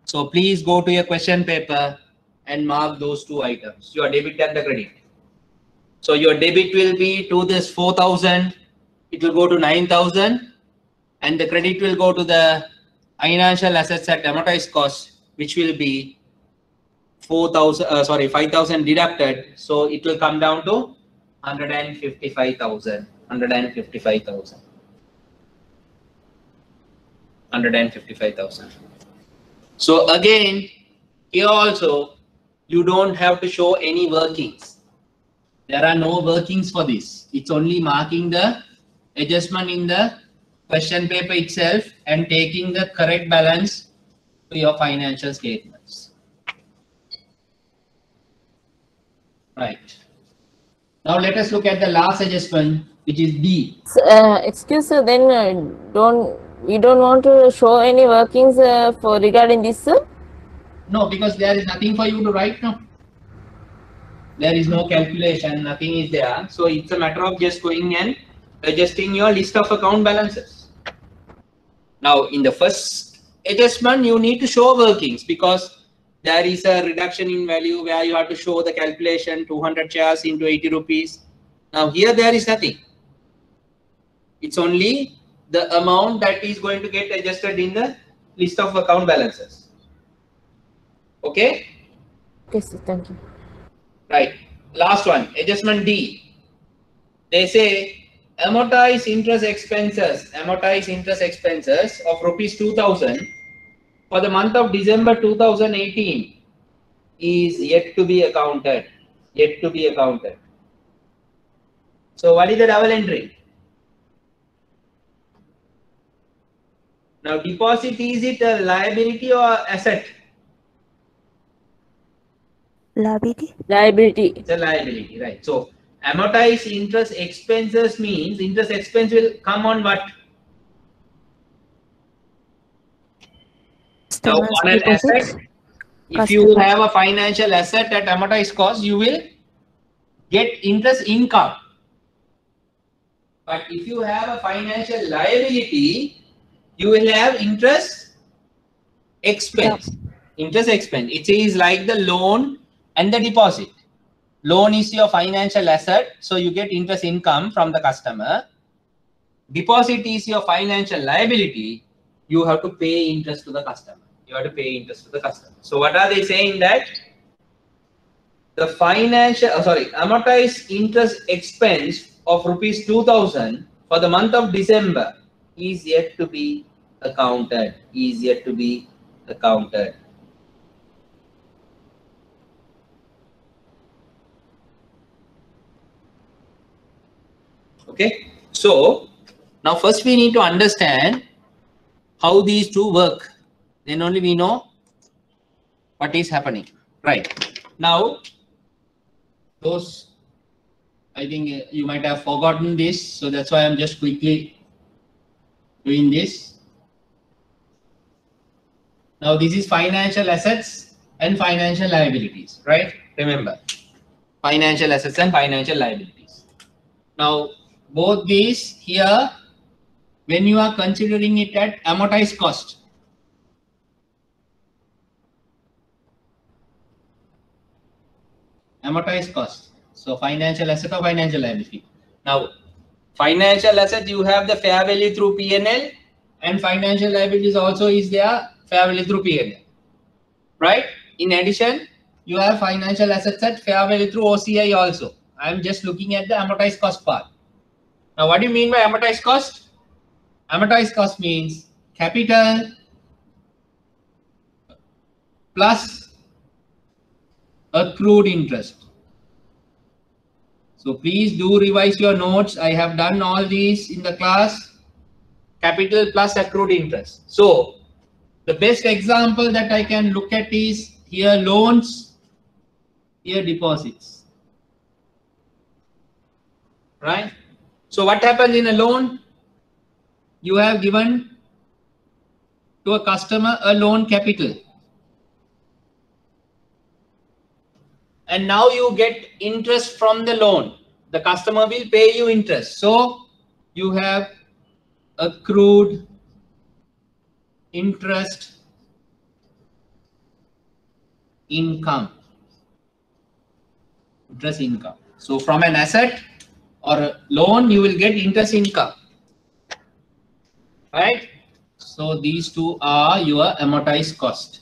So please go to your question paper and mark those two items, your debit and the credit. So your debit will be to this 4,000, it will go to 9,000, and the credit will go to the financial assets at amortized cost, which will be 5,000 deducted. So it will come down to 155,000. 155,000. So again, here also, you don't have to show any workings. There are no workings for this. It's only marking the adjustment in the question paper itself and taking the correct balance to your financial statements. Right. Now let us look at the last adjustment, which is D. Excuse sir, then we don't want to show any workings for regarding this, sir? No, because there is nothing for you to write now. There is no calculation, nothing is there. So it's a matter of just going and adjusting your list of account balances. Now in the first adjustment, you need to show workings because there is a reduction in value where you have to show the calculation 200 shares into 80 rupees. Now here there is nothing. It's only the amount that is going to get adjusted in the list of account balances. Okay? Okay, sir, thank you. Right. Last one, adjustment D. They say amortized interest expenses of rupees 2,000 for the month of December 2018 is yet to be accounted. So what is the double entry? Now deposit, is it a liability or asset? Liability. Liability. It's a liability, right? So amortized interest expenses means interest expense will come on what? Now on an asset, if you have a financial asset at amortized cost, you will get interest income. But if you have a financial liability, you will have interest expense. Interest expense. It is like the loan and the deposit. Loan is your financial asset, so you get interest income from the customer. Deposit is your financial liability. You have to pay interest to the customer. So what are they saying? That the amortized interest expense of rupees 2,000 for the month of December is yet to be accounted. Okay, so now first we need to understand how these two work. Then only we know what is happening. Right. Now, those, I think you might have forgotten this, so that's why I'm just quickly doing this. Now this is financial assets and financial liabilities, right? Remember, financial assets and financial liabilities. Now both these here, when you are considering it at amortized cost, so financial asset or financial liability. Now financial asset, you have the fair value through P&L, and financial liabilities also is there fair value through P&L, right? In addition, you have financial assets at fair value through OCI also. I'm just looking at the amortized cost part. Now what do you mean by amortized cost? Amortized cost means capital plus accrued interest. So please do revise your notes. I have done all these in the class. Capital plus accrued interest. So the best example that I can look at is here loans, here deposits. Right? So what happens in a loan? You have given to a customer a loan capital. And now you get interest from the loan. The customer will pay you interest. So you have accrued interest income. Interest income. So from an asset or a loan, you will get interest income, right? So these two are your amortized cost.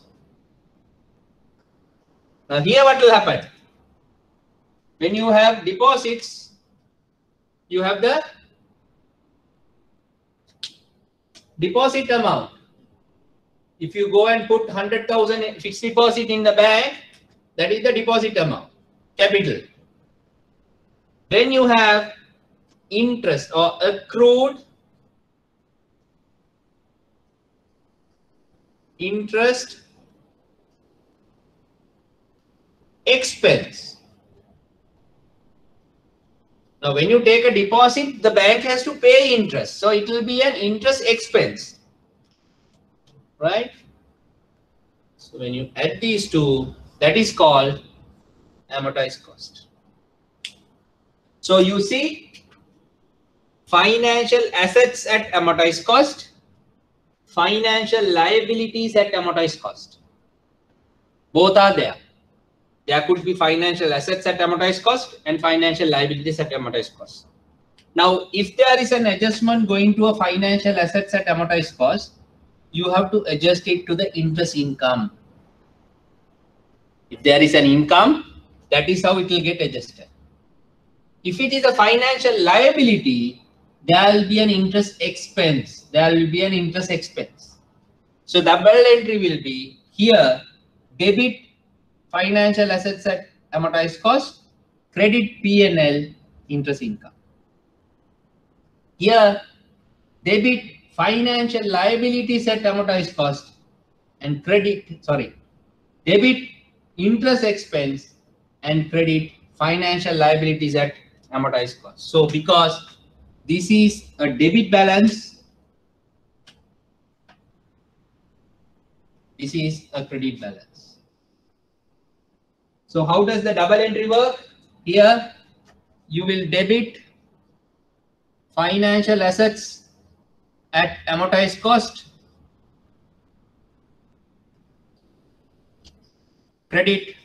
Now here what will happen? When you have deposits, you have the deposit amount. If you go and put 100,000 fixed deposit in the bank, that is the deposit amount, capital. Then you have interest or accrued interest expense. Now, when you take a deposit, the bank has to pay interest. So it will be an interest expense, right? So when you add these two, that is called amortized cost. So you see, financial assets at amortized cost, financial liabilities at amortized cost. Both are there. There could be financial assets at amortized cost and financial liabilities at amortized cost. Now, if there is an adjustment going to a financial assets at amortized cost, you have to adjust it to the interest income. If there is an income, that is how it will get adjusted. If it is a financial liability, there will be an interest expense. There will be an interest expense. So double entry will be here, debit financial assets at amortized cost, credit P&L interest income. Here, debit financial liabilities at amortized cost and debit interest expense and credit financial liabilities at amortized cost. So because this is a debit balance, this is a credit balance. So how does the double entry work? Here you will debit financial assets at amortized cost, credit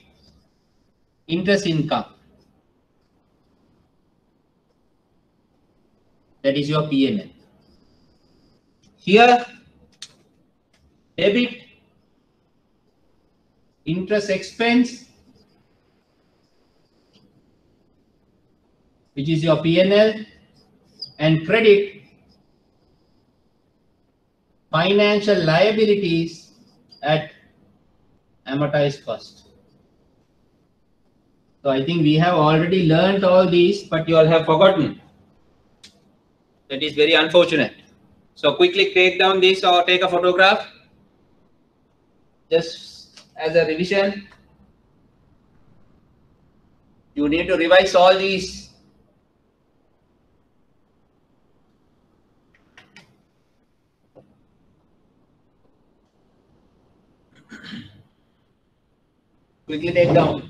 interest income. That is your P&L. Here, debit interest expense, which is your P&L, and credit financial liabilities at amortized cost. So I think we have already learned all these, but you all have forgotten. That is very unfortunate. So quickly take down this or take a photograph just as a revision. You need to revise all these. Quickly take down.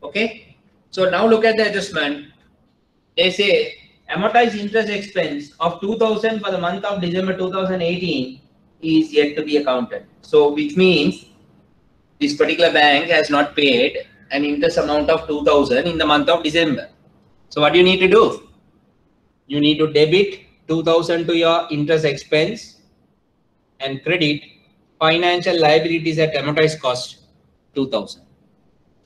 Okay. So now look at the adjustment. They say amortized interest expense of 2000 for the month of December 2018 is yet to be accounted. So which means this particular bank has not paid an interest amount of 2000 in the month of December. So what do you need to do? You need to debit 2000 to your interest expense and credit financial liabilities at amortized cost 2000.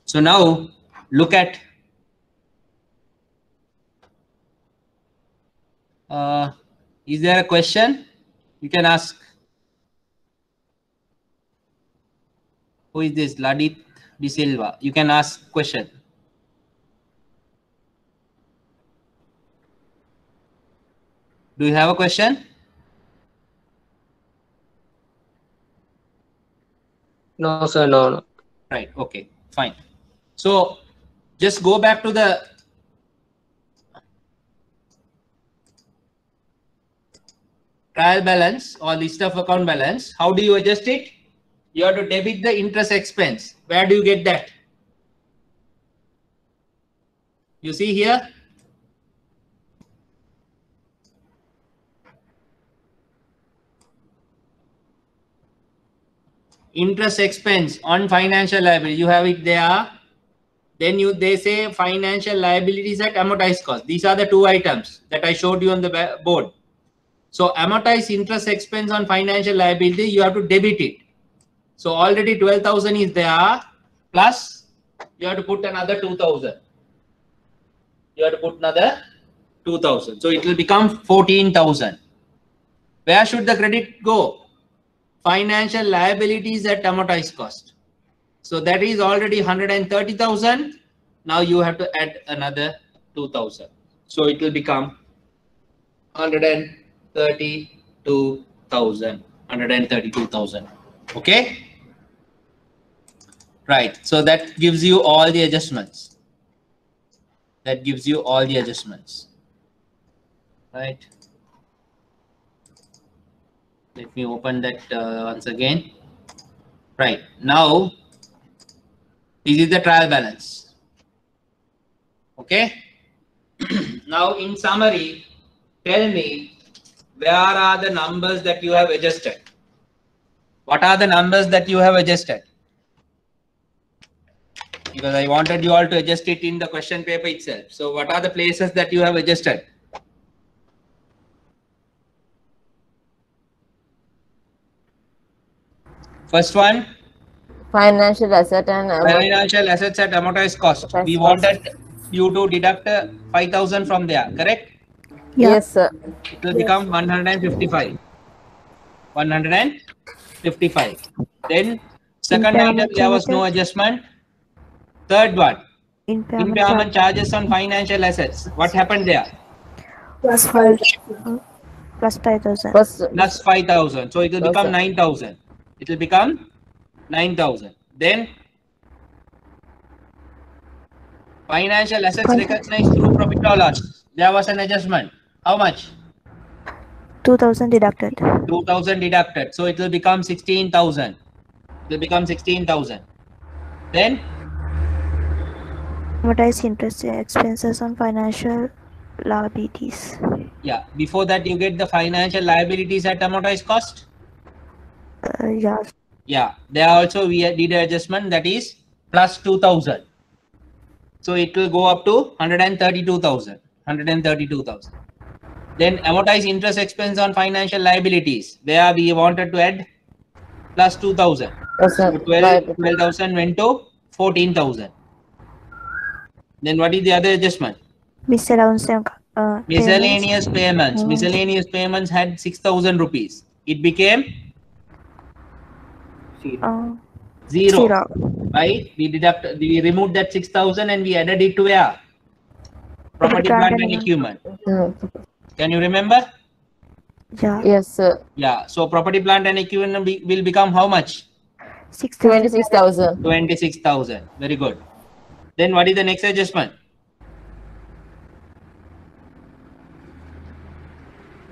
So now look at is there a question you can ask? Who is this? Ladit De Silva. You can ask question. Do you have a question? No, sir, no. Right. Okay, fine. So just go back to the trial balance or list of account balance. How do you adjust it? You have to debit the interest expense. Where do you get that? You see here? Interest expense on financial liability. You have it there. Then they say financial liabilities at amortized cost. These are the two items that I showed you on the board. So amortized interest expense on financial liability, you have to debit it. So already 12,000 is there, plus you have to put another 2,000. You have to put another 2,000. So it will become 14,000. Where should the credit go? Financial liabilities at amortized cost. So that is already 130,000. Now you have to add another 2,000. So it will become 132,000. 132,000. Okay. Right. So that gives you all the adjustments. That gives you all the adjustments. Right. Let me open that once again. Right. Now, this is the trial balance. Okay. Now, in summary, tell me, where are the numbers that you have adjusted? What are the numbers that you have adjusted? Because I wanted you all to adjust it in the question paper itself. So what are the places that you have adjusted? First one. Financial asset and Financial assets at amortized cost. We wanted you to deduct 5,000 from there, correct? Yeah. Yes, sir. It will become 155. 155. Then second item, there was no adjustment. Third one, impairment charges on financial assets. What happened there? Plus 5. Plus 5,000. Plus 5,000. So it will become 9,000. It will become 9,000. Then financial assets recognized through profit or loss. There was an adjustment. How much? 2,000 deducted. 2,000 deducted. So it will become 16,000. It will become 16,000. Then Amortized interest expenses on financial liabilities. yeah, before that you get the financial liabilities at amortized cost. Yeah. Yeah, there also we did an adjustment, that is plus 2,000. So it will go up to 132,000. 132,000. Then amortized interest expense on financial liabilities, where we wanted to add plus 2,000. So 12,000 went to 14,000. Then what is the other adjustment? Miscellaneous payments. Miscellaneous payments had 6,000 rupees. It became zero. Right? We removed that 6,000 and we added it to where? Property, plant and equipment. Can you remember? Yeah. Yes, sir. Yeah. So property, plant and equipment will become how much? 26,000. 26,000. Very good. Then what is the next adjustment?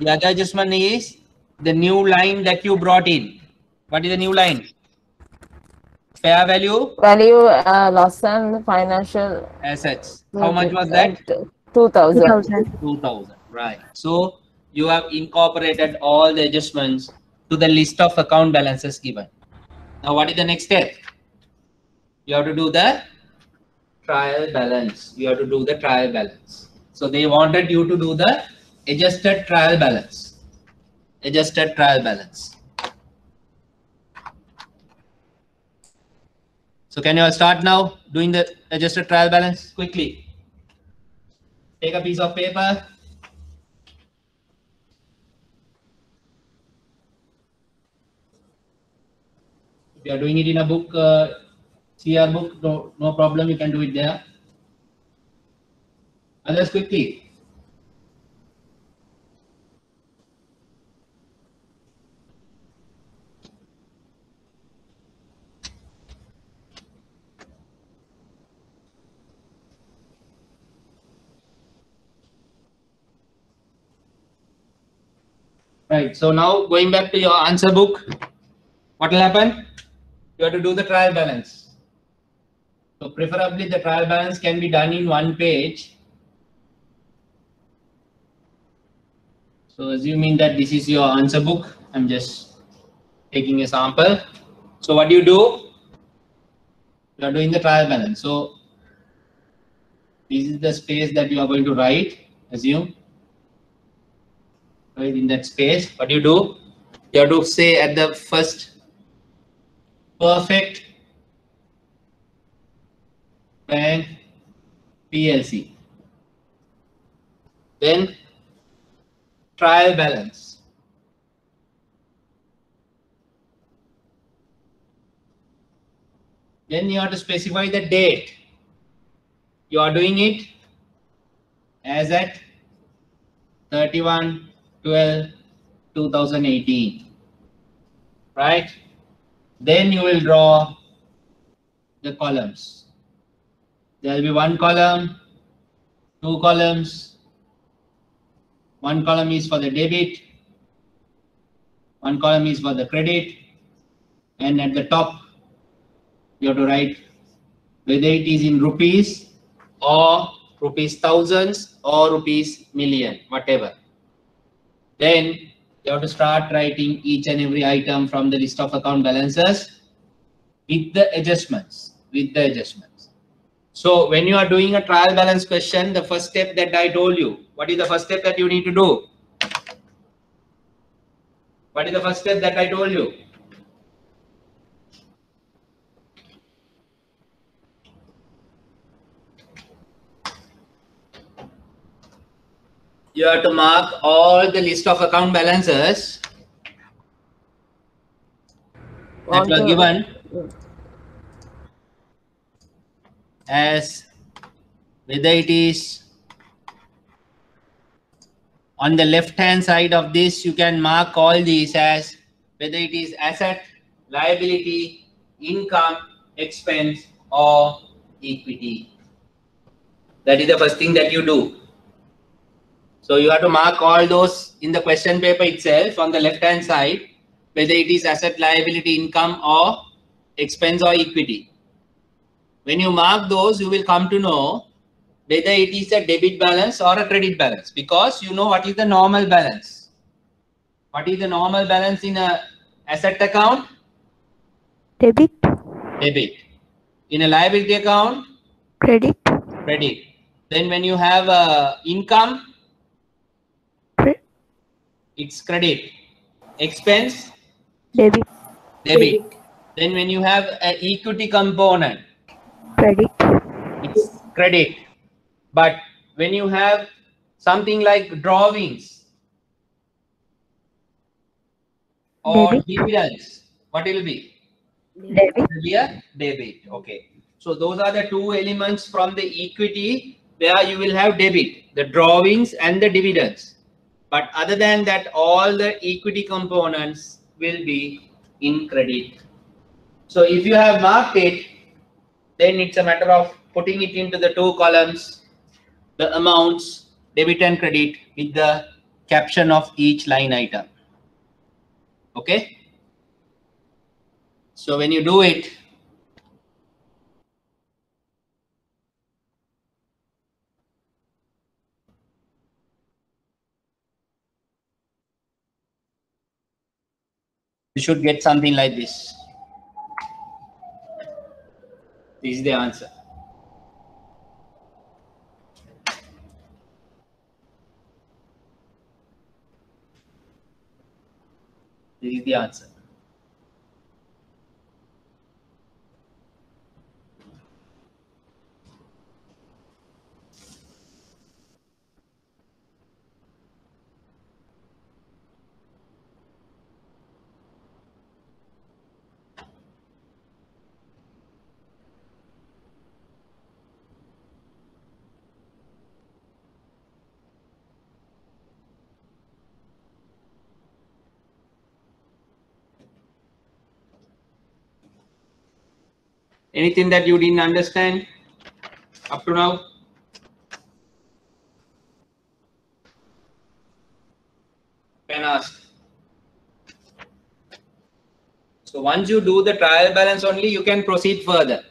The other adjustment is the new line that you brought in. What is the new line? Fair value? Value loss and financial Assets. How much was that? 2,000. 2,000. 2,000. Right. So you have incorporated all the adjustments to the list of account balances given. Now what is the next step? You have to do the trial balance. You have to do the trial balance. So they wanted you to do the adjusted trial balance. Adjusted trial balance. So can you all start now doing the adjusted trial balance quickly? Take a piece of paper. If you are doing it in a book, CR book, no problem, you can do it there. Others quickly. Right, so now going back to your answer book, what will happen? You have to do the trial balance. So preferably the trial balance can be done in one page. So assuming that this is your answer book, I'm just taking a sample. So what do? You are doing the trial balance. So this is the space that you are going to write, assume. Right, in that space, what do? You have to say at the first, Perfect Bank PLC. Then trial balance. Then you have to specify the date. You are doing it as at 31/12/2018. Right? Then you will draw the columns. There will be one column, two columns. One column is for the debit, one column is for the credit, and at the top you have to write whether it is in rupees or rupees thousands or rupees million, whatever. Then you have to start writing each and every item from the list of account balances with the adjustments. So when you are doing a trial balance question, the first step that I told you, what is the first step that you need to do? What is the first step that I told you? You have to mark all the list of account balances that were given as whether it is on the left hand side of this, you can mark all these as whether it is asset, liability, income, expense or equity. That is the first thing that you do. So you have to mark all those in the question paper itself on the left hand side, whether it is asset, liability, income or expense or equity. When you mark those, you will come to know whether it is a debit balance or a credit balance, because you know what is the normal balance. What is the normal balance in a asset account? Debit. Debit. In a liability account? Credit. Credit. Then when you have income, it's credit. Expense? Debit. Debit. Then when you have an equity component, Credit. it's credit. But when you have something like drawings or dividends, what will be? Debit. It will be a debit. Okay. So those are the two elements from the equity where you will have debit, the drawings and the dividends. But other than that, all the equity components will be in credit. So if you have marked it, then it's a matter of putting it into the two columns, the amounts, debit and credit, with the caption of each line item. Okay. So when you do it, You should get something like this. This is the answer. This is the answer. Anything that you didn't understand up to now? Can ask. So once you do the trial balance only, you can proceed further.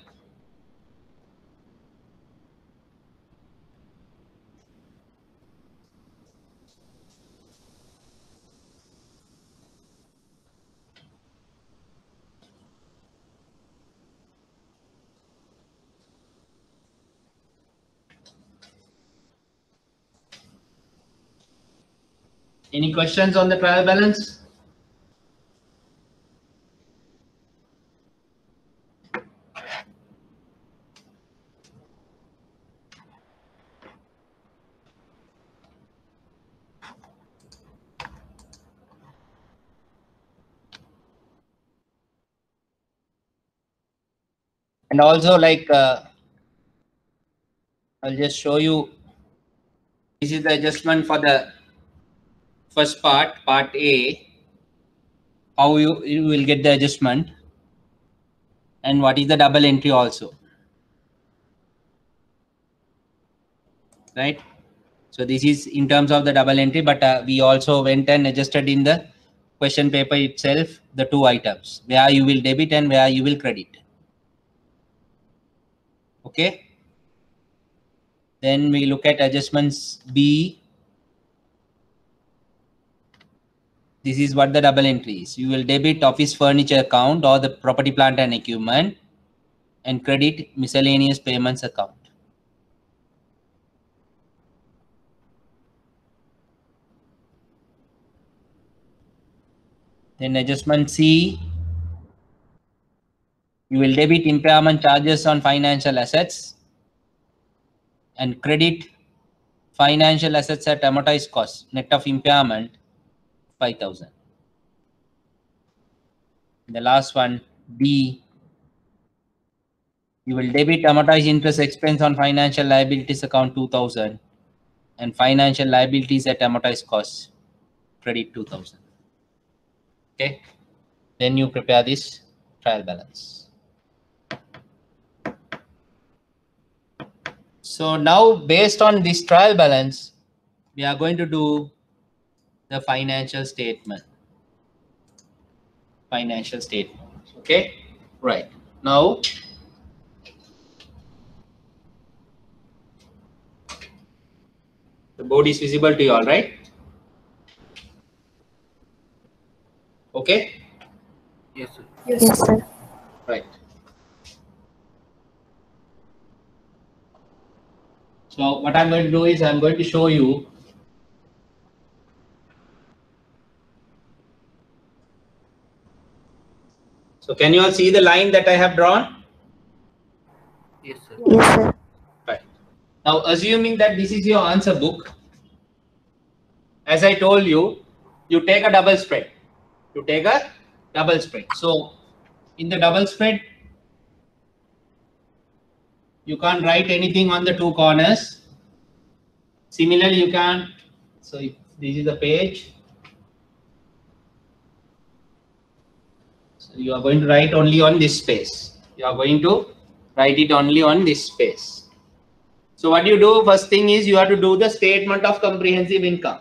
Any questions on the trial balance? And also, like, I'll just show you. This is the adjustment for the first part, part A. How you will get the adjustment, and what is the double entry also, right? So this is in terms of the double entry, but we also went and adjusted in the question paper itself the two items where you will debit and where you will credit. Okay. Then we look at adjustments B. This is what the double entry is. You will debit office furniture account or the property, plant and equipment, and credit miscellaneous payments account. Then adjustment C, you will debit impairment charges on financial assets and credit financial assets at amortized cost, net of impairment, 5,000. The last one, D, you will debit amortized interest expense on financial liabilities account 2,000 and financial liabilities at amortized cost, credit 2,000. Okay. Then you prepare this trial balance. So now, based on this trial balance, we are going to do the financial statement. Financial statement. Okay. Right. Now, the board is visible to you all, right? Okay. Yes, sir. Yes, sir. Right. So what I'm going to do is I'm going to show you So can you all see the line that I have drawn? Yes, sir. Yes, sir. Right. Now, assuming that this is your answer book, as I told you, you take a double spread. You take a double spread. So in the double spread, you can't write anything on the two corners. Similarly, you can. So if this is the page. So you are going to write only on this space. You are going to write it only on this space. So what you do, first thing is you have to do the statement of comprehensive income.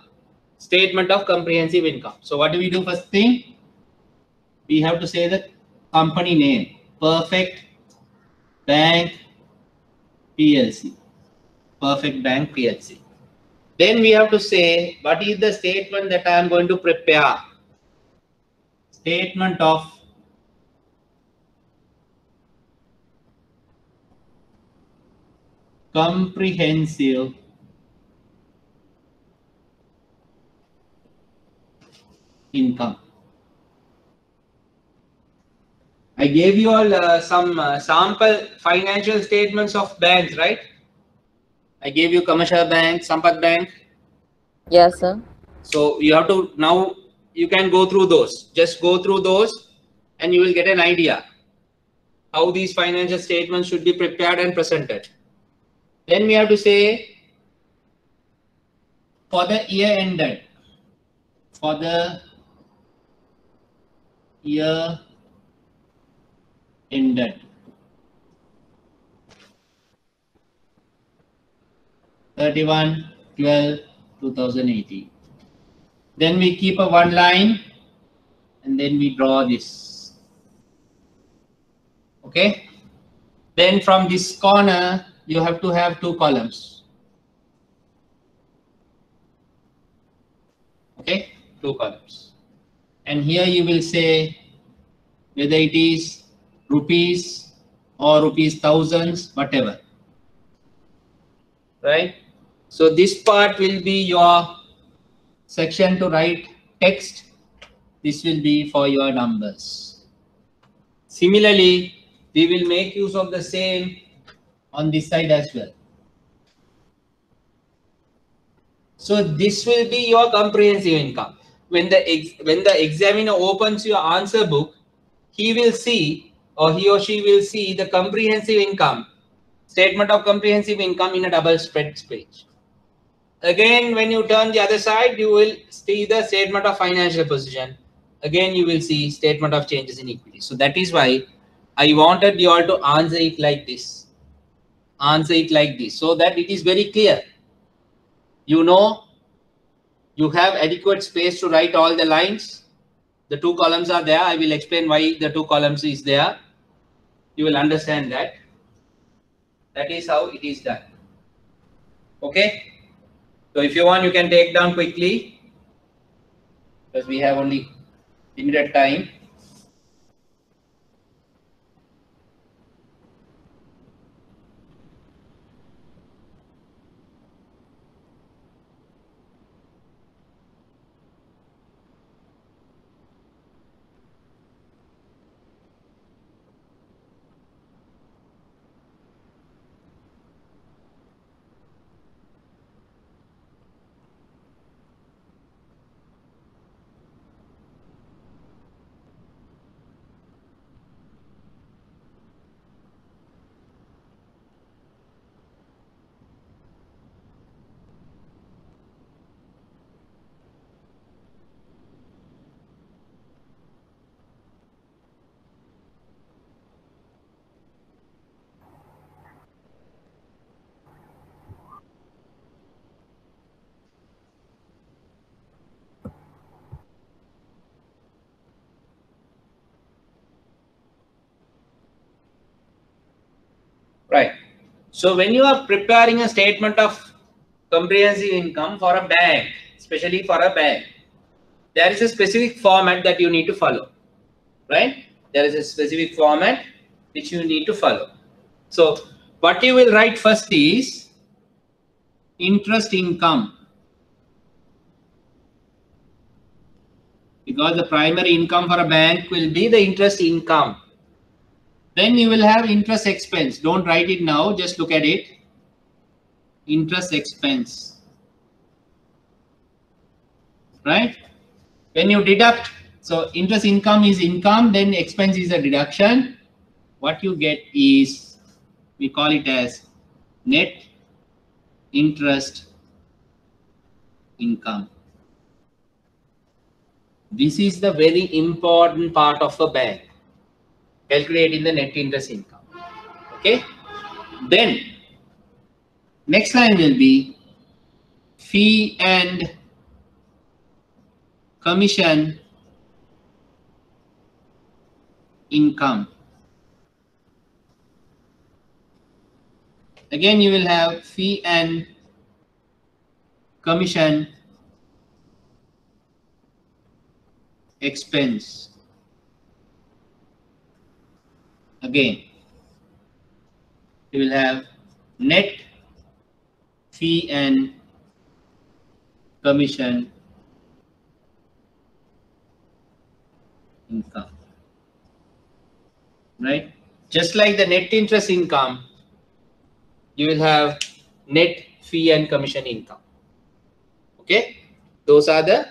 Statement of comprehensive income. So what do we do first thing? We have to say the company name, Perfect Bank PLC. Perfect Bank PLC. Then we have to say what is the statement that I am going to prepare. statement of comprehensive income. I gave you all some sample financial statements of banks, right? I gave you Commercial Bank, Sampat Bank. Yes, sir. So you have to, now you can go through those. Just go through those and you will get an idea how these financial statements should be prepared and presented. Then we have to say for the year ended. For the year ended 31/12/2018. Then we keep a one line and then we draw this. Okay. Then from this corner you have to have two columns. Okay, two columns. And here you will say whether it is rupees or rupees thousands, whatever. Right? So this part will be your section to write text. This will be for your numbers. Similarly, we will make use of the same on this side as well. So this will be your comprehensive income. When the examiner opens your answer book, he will see, or he or she will see, the comprehensive income, statement of comprehensive income in a double spread page. Again, when you turn the other side, you will see the statement of financial position. Again, you will see statement of changes in equity. So that is why I wanted you all to answer it like this. Answer it like this so that it is very clear. You know, you have adequate space to write all the lines. The two columns are there. I will explain why the two columns is there. You will understand that. That is how it is done. Okay. So if you want, you can take down quickly because we have only limited time. Right. So when you are preparing a statement of comprehensive income for a bank, especially for a bank, there is a specific format that you need to follow. Right? There is a specific format which you need to follow. So what you will write first is interest income. Because the primary income for a bank will be the interest income. Then you will have interest expense. Don't write it now, just look at it. Interest expense. Right? When you deduct, so interest income is income, then expense is a deduction. What you get is, we call it as net interest income. This is the very important part of a bank. Calculating the net interest income. Okay. Then next line will be fee and commission income. Again, you will have fee and commission expense. again, you will have net fee and commission income, right? Just like the net interest income, you will have net fee and commission income. Okay, those are the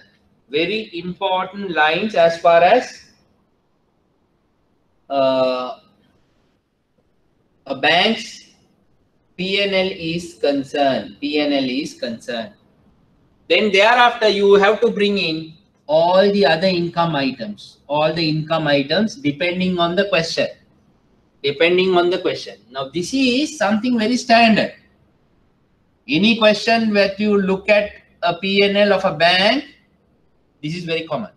very important lines as far as a bank's P&L is concerned. P&L is concerned. Then thereafter, you have to bring in all the other income items. All the income items depending on the question. Depending on the question. Now, this is something very standard. Any question where you look at a P&L of a bank, this is very common.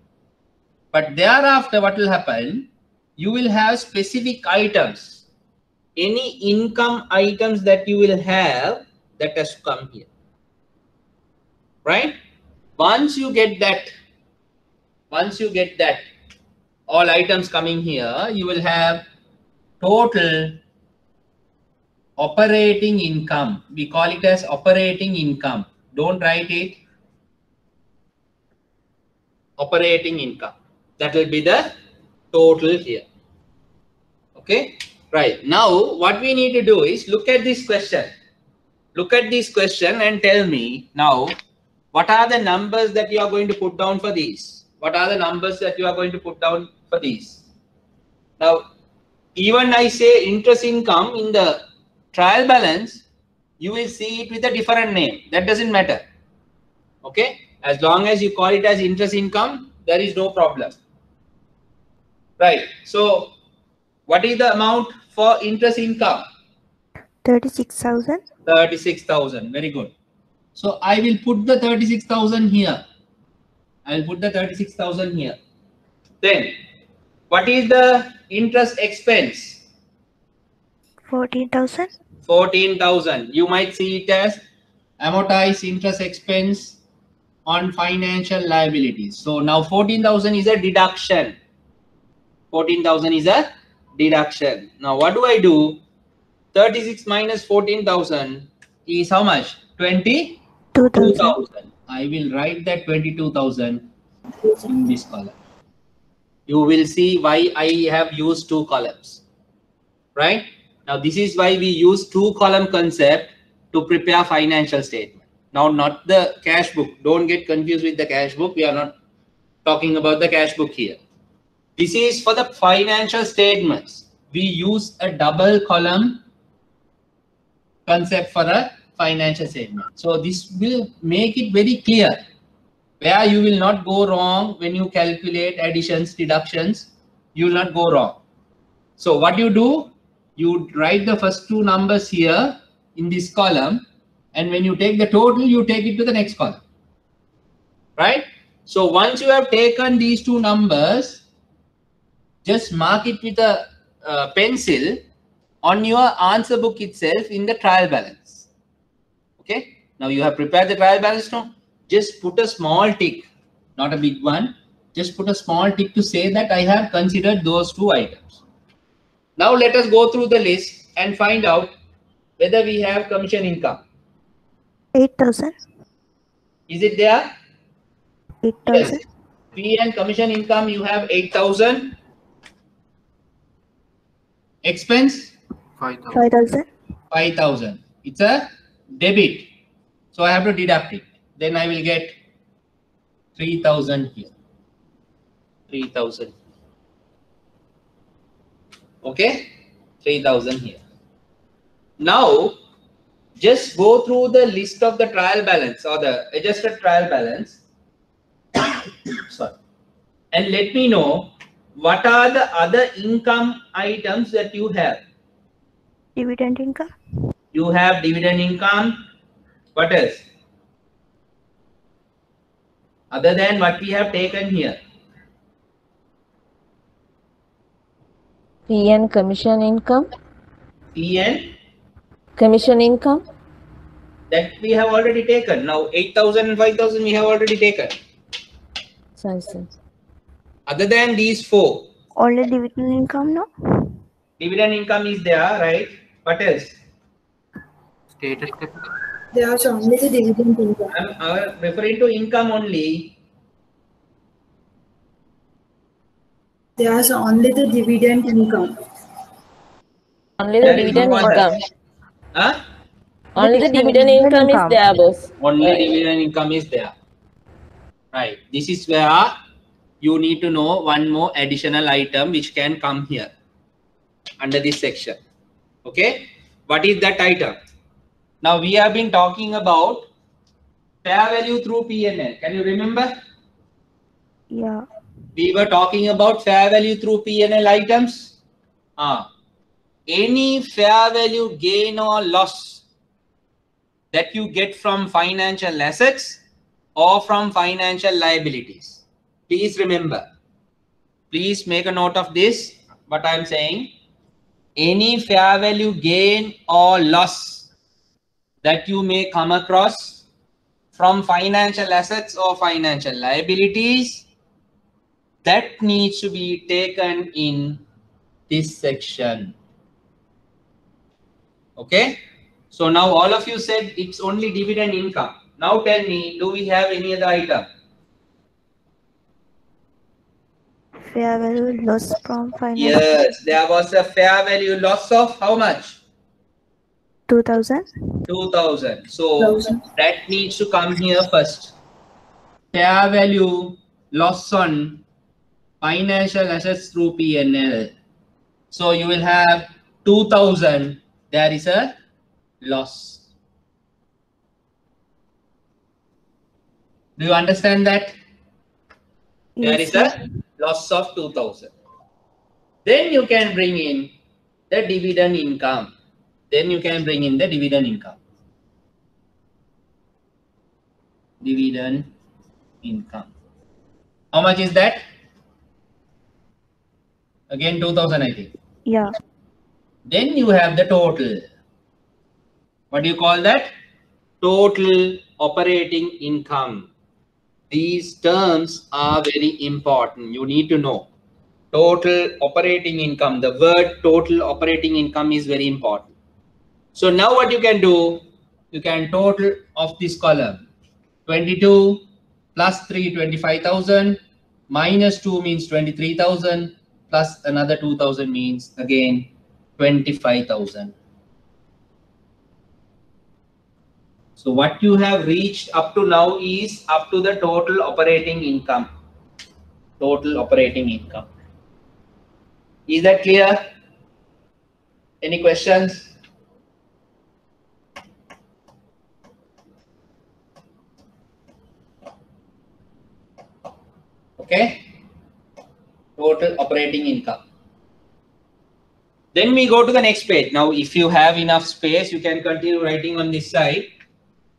But thereafter, what will happen? You will have specific items. Any income items that you will have, that has to come here. Right? Once you get that, all items coming here, you will have total operating income. We call it as operating income. Don't write it. Operating income. That will be the total here. Okay. Right. Now, what we need to do is look at this question. Look at this question and tell me now, what are the numbers that you are going to put down for these? What are the numbers that you are going to put down for these? Now, even I say interest income in the trial balance, you will see it with a different name. That doesn't matter. Okay. As long as you call it as interest income, there is no problem. Right. So, what is the amount for interest income? 36,000. 36,000. Very good. So I will put the 36,000 here. I will put the 36,000 here. Then, what is the interest expense? 14,000. 14,000. You might see it as amortized interest expense on financial liabilities. So now 14,000 is a deduction. 14,000 is a deduction. Now what do I do? 36 minus 14,000 is how much? 22,000. I will write that 22,000 in this column. You will see why I have used two columns. Right? Now this is why we use two column concept to prepare financial statement. Now not the cash book. Don't get confused with the cash book. We are not talking about the cash book here. This is for the financial statements. We use a double column concept for a financial statement. So this will make it very clear where you will not go wrong when you calculate additions, deductions. You will not go wrong. So what you do, you write the first two numbers here in this column, and when you take the total, you take it to the next column. Right? So once you have taken these two numbers, just mark it with a pencil on your answer book itself in the trial balance. Okay. Now you have prepared the trial balance now. Just put a small tick, not a big one. Just put a small tick to say that I have considered those two items. Now let us go through the list and find out whether we have commission income. 8,000. Is it there? 8,000. Yes. Fee and commission income, you have 8,000. Expense? 5,000. 5,000. It's a debit. So I have to deduct it. Then I will get 3,000 here. 3,000. Okay? 3,000 here. Now, just go through the list of the trial balance or the adjusted trial balance. Sorry. And let me know what are the other income items that you have. Dividend income. You have dividend income. What else? Other than what we have taken here. Fee and commission income. Fee and Commission income. that we have already taken. Now 8,000 and 5,000 we have already taken. Sorry, sir. Other than these four. Only dividend income, no? Dividend income is there, right? What else? Stated capital. There's only the dividend income. I'm referring to income only. There's only the dividend income. Only the dividend income. Huh? Only the dividend income is there, boss. Only dividend income is there. Right. This is where you need to know one more additional item which can come here under this section. Okay. What is that item? Now we have been talking about fair value through P&L. Can you remember? Yeah. We were talking about fair value through P&L items. Any fair value gain or loss that you get from financial assets or from financial liabilities. Please remember. Please make a note of this. What I am saying. Any fair value gain or loss that you may come across from financial assets or financial liabilities, that needs to be taken in this section. Okay. So now all of you said it's only dividend income. Now tell me, do we have any other item? Fair value loss from financial. Yes, there was a fair value loss of how much? 2000. 2000. So that needs to come here first. Fair value loss on financial assets through P&L. So you will have 2000. There is a loss. Do you understand that? There is a loss of 2000. Then you can bring in the dividend income. Dividend income. How much is that? Again 2000, I think. Yeah. Then you have the total. What do you call that? Total operating income. These terms are very important. You need to know. Total operating income. The word total operating income is very important. So now what you can do, you can total of this column. 22 plus 3, 25,000. Minus 2 means 23,000. Plus another 2,000 means again 25,000. So what you have reached up to now is up to the total operating income. Total operating income. Is that clear? Any questions? Okay. Total operating income. Then we go to the next page. Now, if you have enough space, you can continue writing on this side.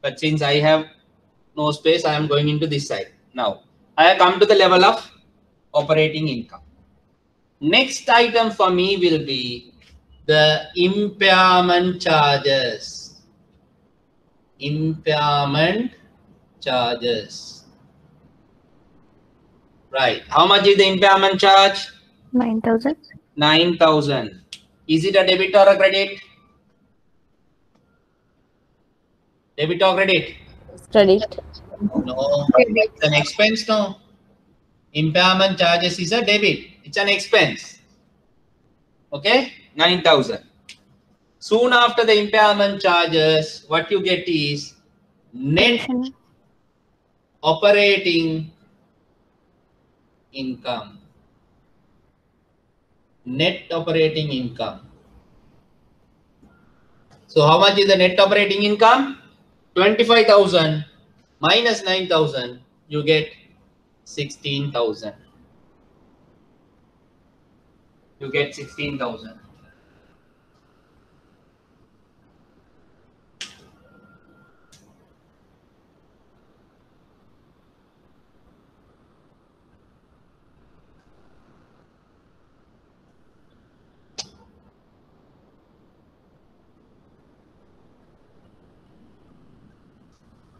But since I have no space, I am going into this side. Now, I have come to the level of operating income. Next item for me will be the impairment charges. Impairment charges. Right. How much is the impairment charge? 9,000. 9,000. Is it a debit or a credit? Debit or credit? Credit. No, it's an expense. No. Impairment charges is a debit. It's an expense. Okay, 9,000. Soon after the impairment charges, what you get is net operating income. Net operating income. So how much is the net operating income? 25,000 minus 9,000, you get 16,000. You get 16,000.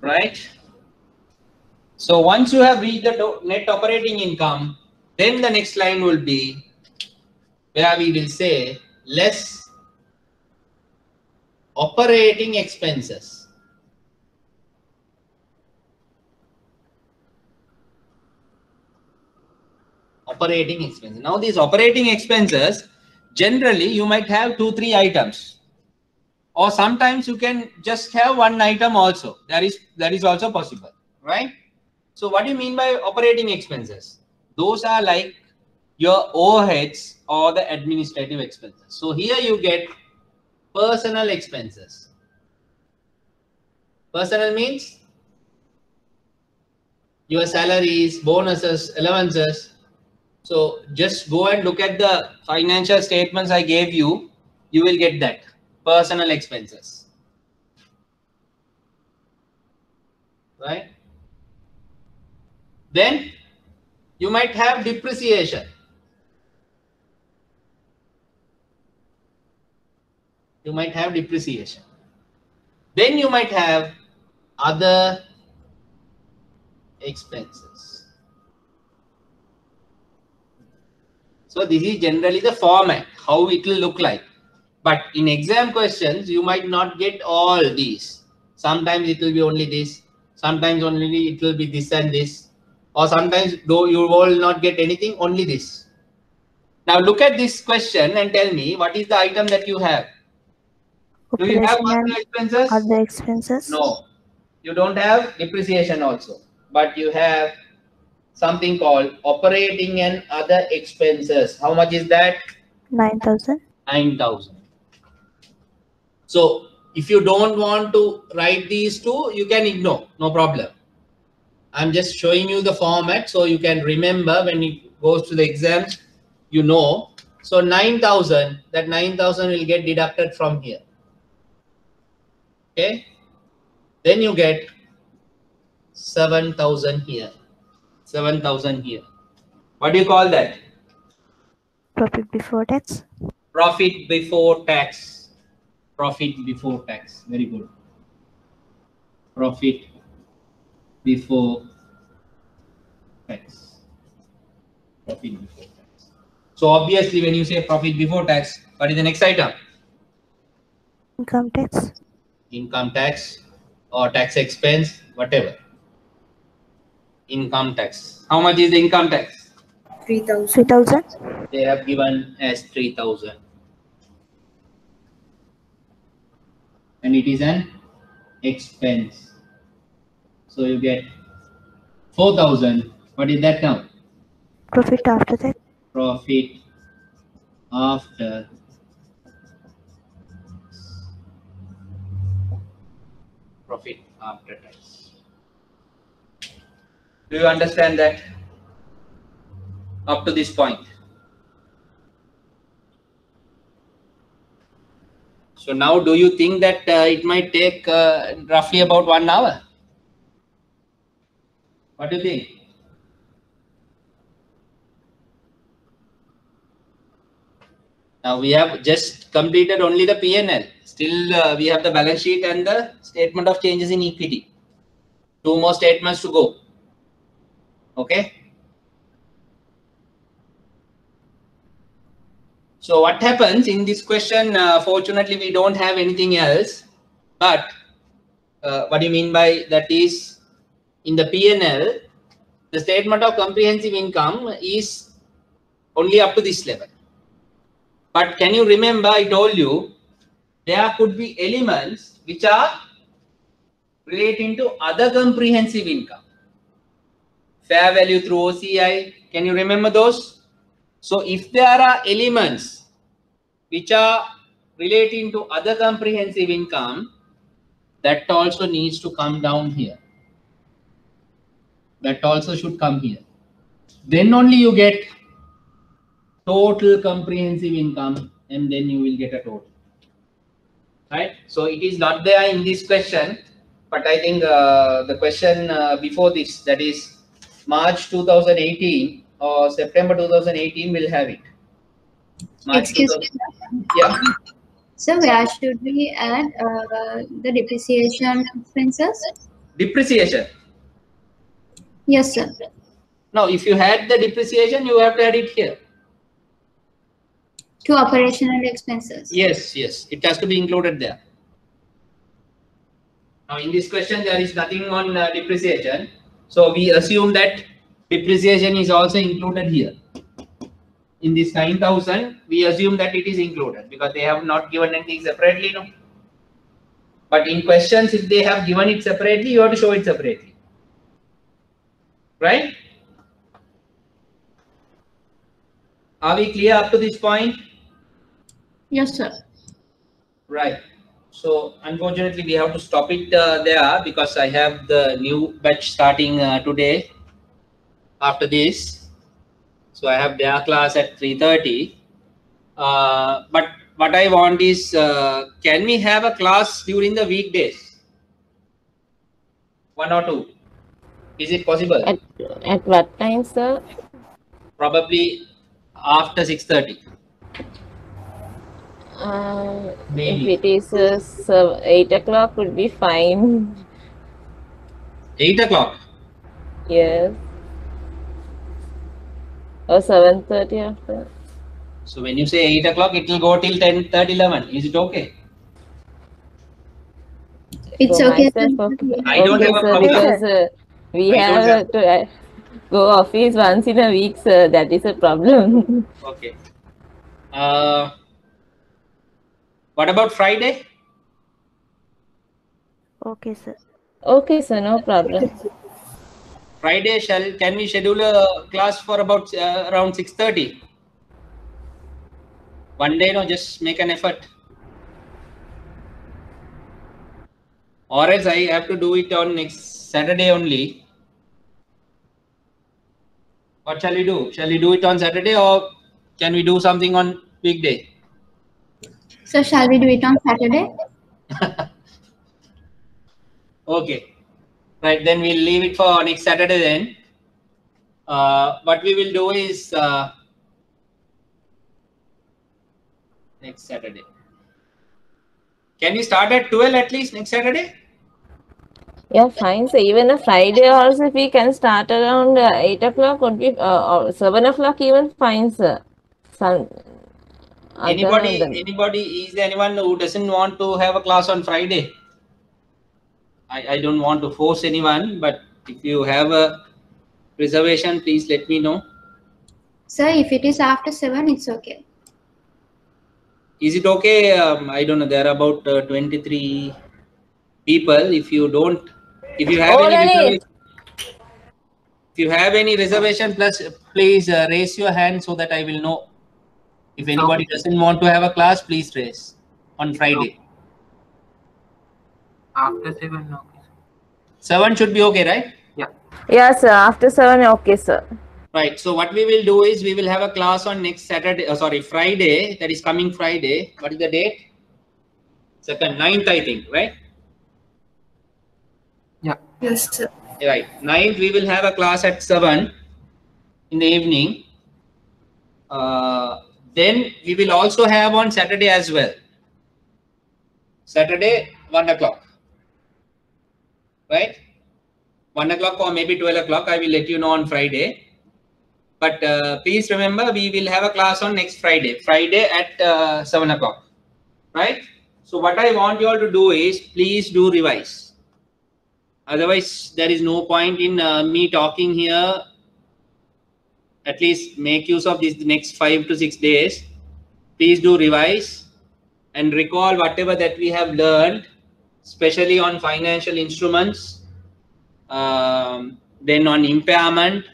Right? So once you have reached the net operating income, then the next line will be where we will say less operating expenses. Operating expenses. Now these operating expenses, generally you might have 2-3 items, or sometimes you can just have one item also. That is also possible, right? So what do you mean by operating expenses? Those are like your overheads or the administrative expenses. So here you get personal expenses. Personal means your salaries, bonuses, allowances. So just go and look at the financial statements I gave you. You will get that personal expenses, right? Then you might have depreciation. You might have depreciation. Then you might have other expenses. So this is generally the format, how it will look like. But in exam questions, you might not get all these. Sometimes it will be only this. Sometimes only it will be this and this. Or sometimes though you will not get anything, only this. Now look at this question and tell me what is the item that you have. Do you have personal expenses? Other expenses? No. You don't have depreciation also. But you have something called operating and other expenses. How much is that? 9,000. 9,000. So if you don't want to write these two, you can ignore, no problem. I'm just showing you the format so you can remember when it goes to the exams, you know. So 9,000, that 9,000 will get deducted from here. Okay. Then you get 7,000 here. 7,000 here. What do you call that? Profit before tax. Profit before tax. Profit before tax. Very good. Profit before tax. Profit before tax. So obviously when you say profit before tax, what is the next item? Income tax. Income tax or tax expense, whatever. Income tax. How much is the income tax? 3,000. 3,000. They have given as 3,000. And it is an expense. So you get 4,000. What is that now? Profit after tax. Profit after profit after tax. Do you understand that up to this point? So now do you think that it might take roughly about 1 hour? What do you think? Now we have just completed only the P&L. Still we have the balance sheet and the statement of changes in equity. 2 more statements to go. Okay. So what happens in this question? Fortunately, we don't have anything else. But what do you mean by that is in the P&L, the statement of comprehensive income is only up to this level. But can you remember I told you there could be elements which are relating to other comprehensive income. Fair value through OCI. Can you remember those? So if there are elements which are relating to other comprehensive income, that also needs to come down here. That also should come here. Then only you get total comprehensive income and then you will get a total. Right? So it is not there in this question, but I think the question before this, that is March 2018 or September 2018 will have it. March Excuse me. Yeah. So where should we add the depreciation expenses? Depreciation. Yes, sir. Now, if you had the depreciation, you have to add it here. To operational expenses. Yes, yes, it has to be included there. Now in this question there is nothing on depreciation, so we assume that depreciation is also included here. In this 9,000, we assume that it is included because they have not given anything separately, no. But in questions, if they have given it separately, you have to show it separately, right? Are we clear up to this point? Yes, sir. Right. So unfortunately, we have to stop it there because I have the new batch starting today. After this, so I have their class at 3:30. But what I want is, can we have a class during the weekdays? 1 or 2? Is it possible? At what time, sir? Probably after 6:30. If it is 8 o'clock, would be fine. 8 o'clock. Yes. Or 7:30 after. So when you say 8 o'clock, it will go till 10:30, 11. Is it okay? It's For okay. myself, okay. I don't Okay, have a sir, problem. because we I don't have to go office once in a week, sir. That is a problem. Okay. What about Friday? Okay, sir. Okay, sir, no problem. Friday, can we schedule a class for about around 6:30? One day, no, just make an effort. Or else I have to do it on next Saturday only. What shall we do? Shall we do it on Saturday or can we do something on weekday? So shall we do it on Saturday? Okay. Right, then we'll leave it for next Saturday then. What we will do is next Saturday. Can we start at 12 at least next Saturday? Yeah, fine. So even a Friday also, if we can start around 8 o'clock, would be or 7 o'clock even fine, sir. Anybody, is there anyone who doesn't want to have a class on Friday? I don't want to force anyone, but if you have a reservation, please let me know. Sir, if it is after 7, it's okay. Is it okay? I don't know. There are about 23 people. If you have any reservation, plus please raise your hand so that I will know. If anybody doesn't want to have a class, please raise on Friday. After 7, okay. 7 should be okay, right? Yeah. Yeah, sir. After 7, okay, sir. Right. So what we will do is we will have a class on next Saturday. Friday. That is coming Friday. What is the date? 2nd, 9th, I think, right? Yeah. Yes, sir. Right. 9th, we will have a class at 7 in the evening. Then we will also have on Saturday as well. Saturday, 1 o'clock. Right? 1 o'clock or maybe 12 o'clock. I will let you know on Friday. But please remember, we will have a class on next Friday. Friday at 7 o'clock. Right? So what I want you all to do is, please do revise. Otherwise, there is no point in me talking here. At least make use of these next 5 to 6 days. Please do revise and recall whatever that we have learned, especially on financial instruments, then on impairment.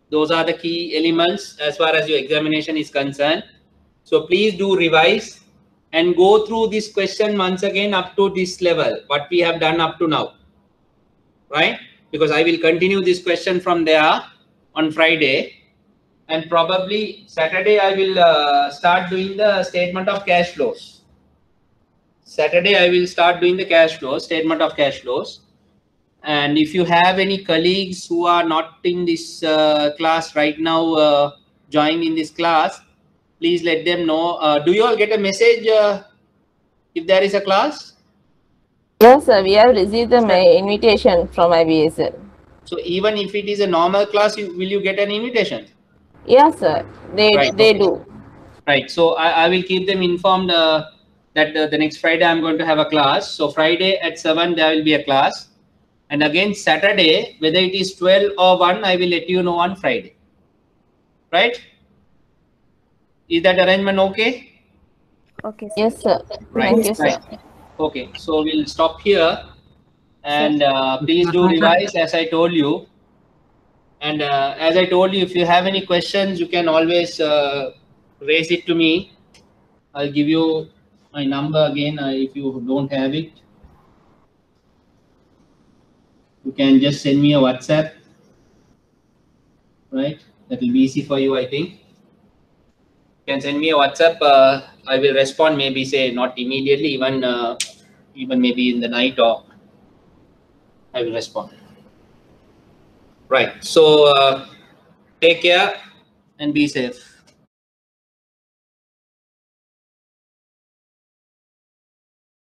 Those are the key elements as far as your examination is concerned. So please do revise and go through this question once again up to this level, what we have done up to now, right? Because I will continue this question from there on Friday. And probably Saturday, I will start doing the statement of cash flows. Saturday, I will start doing the cash flows, statement of cash flows. And if you have any colleagues who are not in this class right now, joining in this class, please let them know. Do you all get a message if there is a class? Yes, sir. We have received the invitation from IBSL. So even if it is a normal class, will you get an invitation? Yes, sir. They Right, okay. do. Right. So I will keep them informed that the next Friday I'm going to have a class. So Friday at 7 there will be a class, and again Saturday, whether it is 12 or 1, I will let you know on Friday. Right? Is that arrangement okay? Okay, sir. Yes, sir. Right. Thank you, sir. Right. Okay. So we'll stop here, and please do revise as I told you. And as I told you, if you have any questions, you can always raise it to me. I'll give you my number again. If you don't have it, you can just send me a WhatsApp. Right? That will be easy for you, I think. You can send me a WhatsApp. I will respond. Maybe say not immediately, even maybe in the night, or I will respond. Right. So take care and be safe.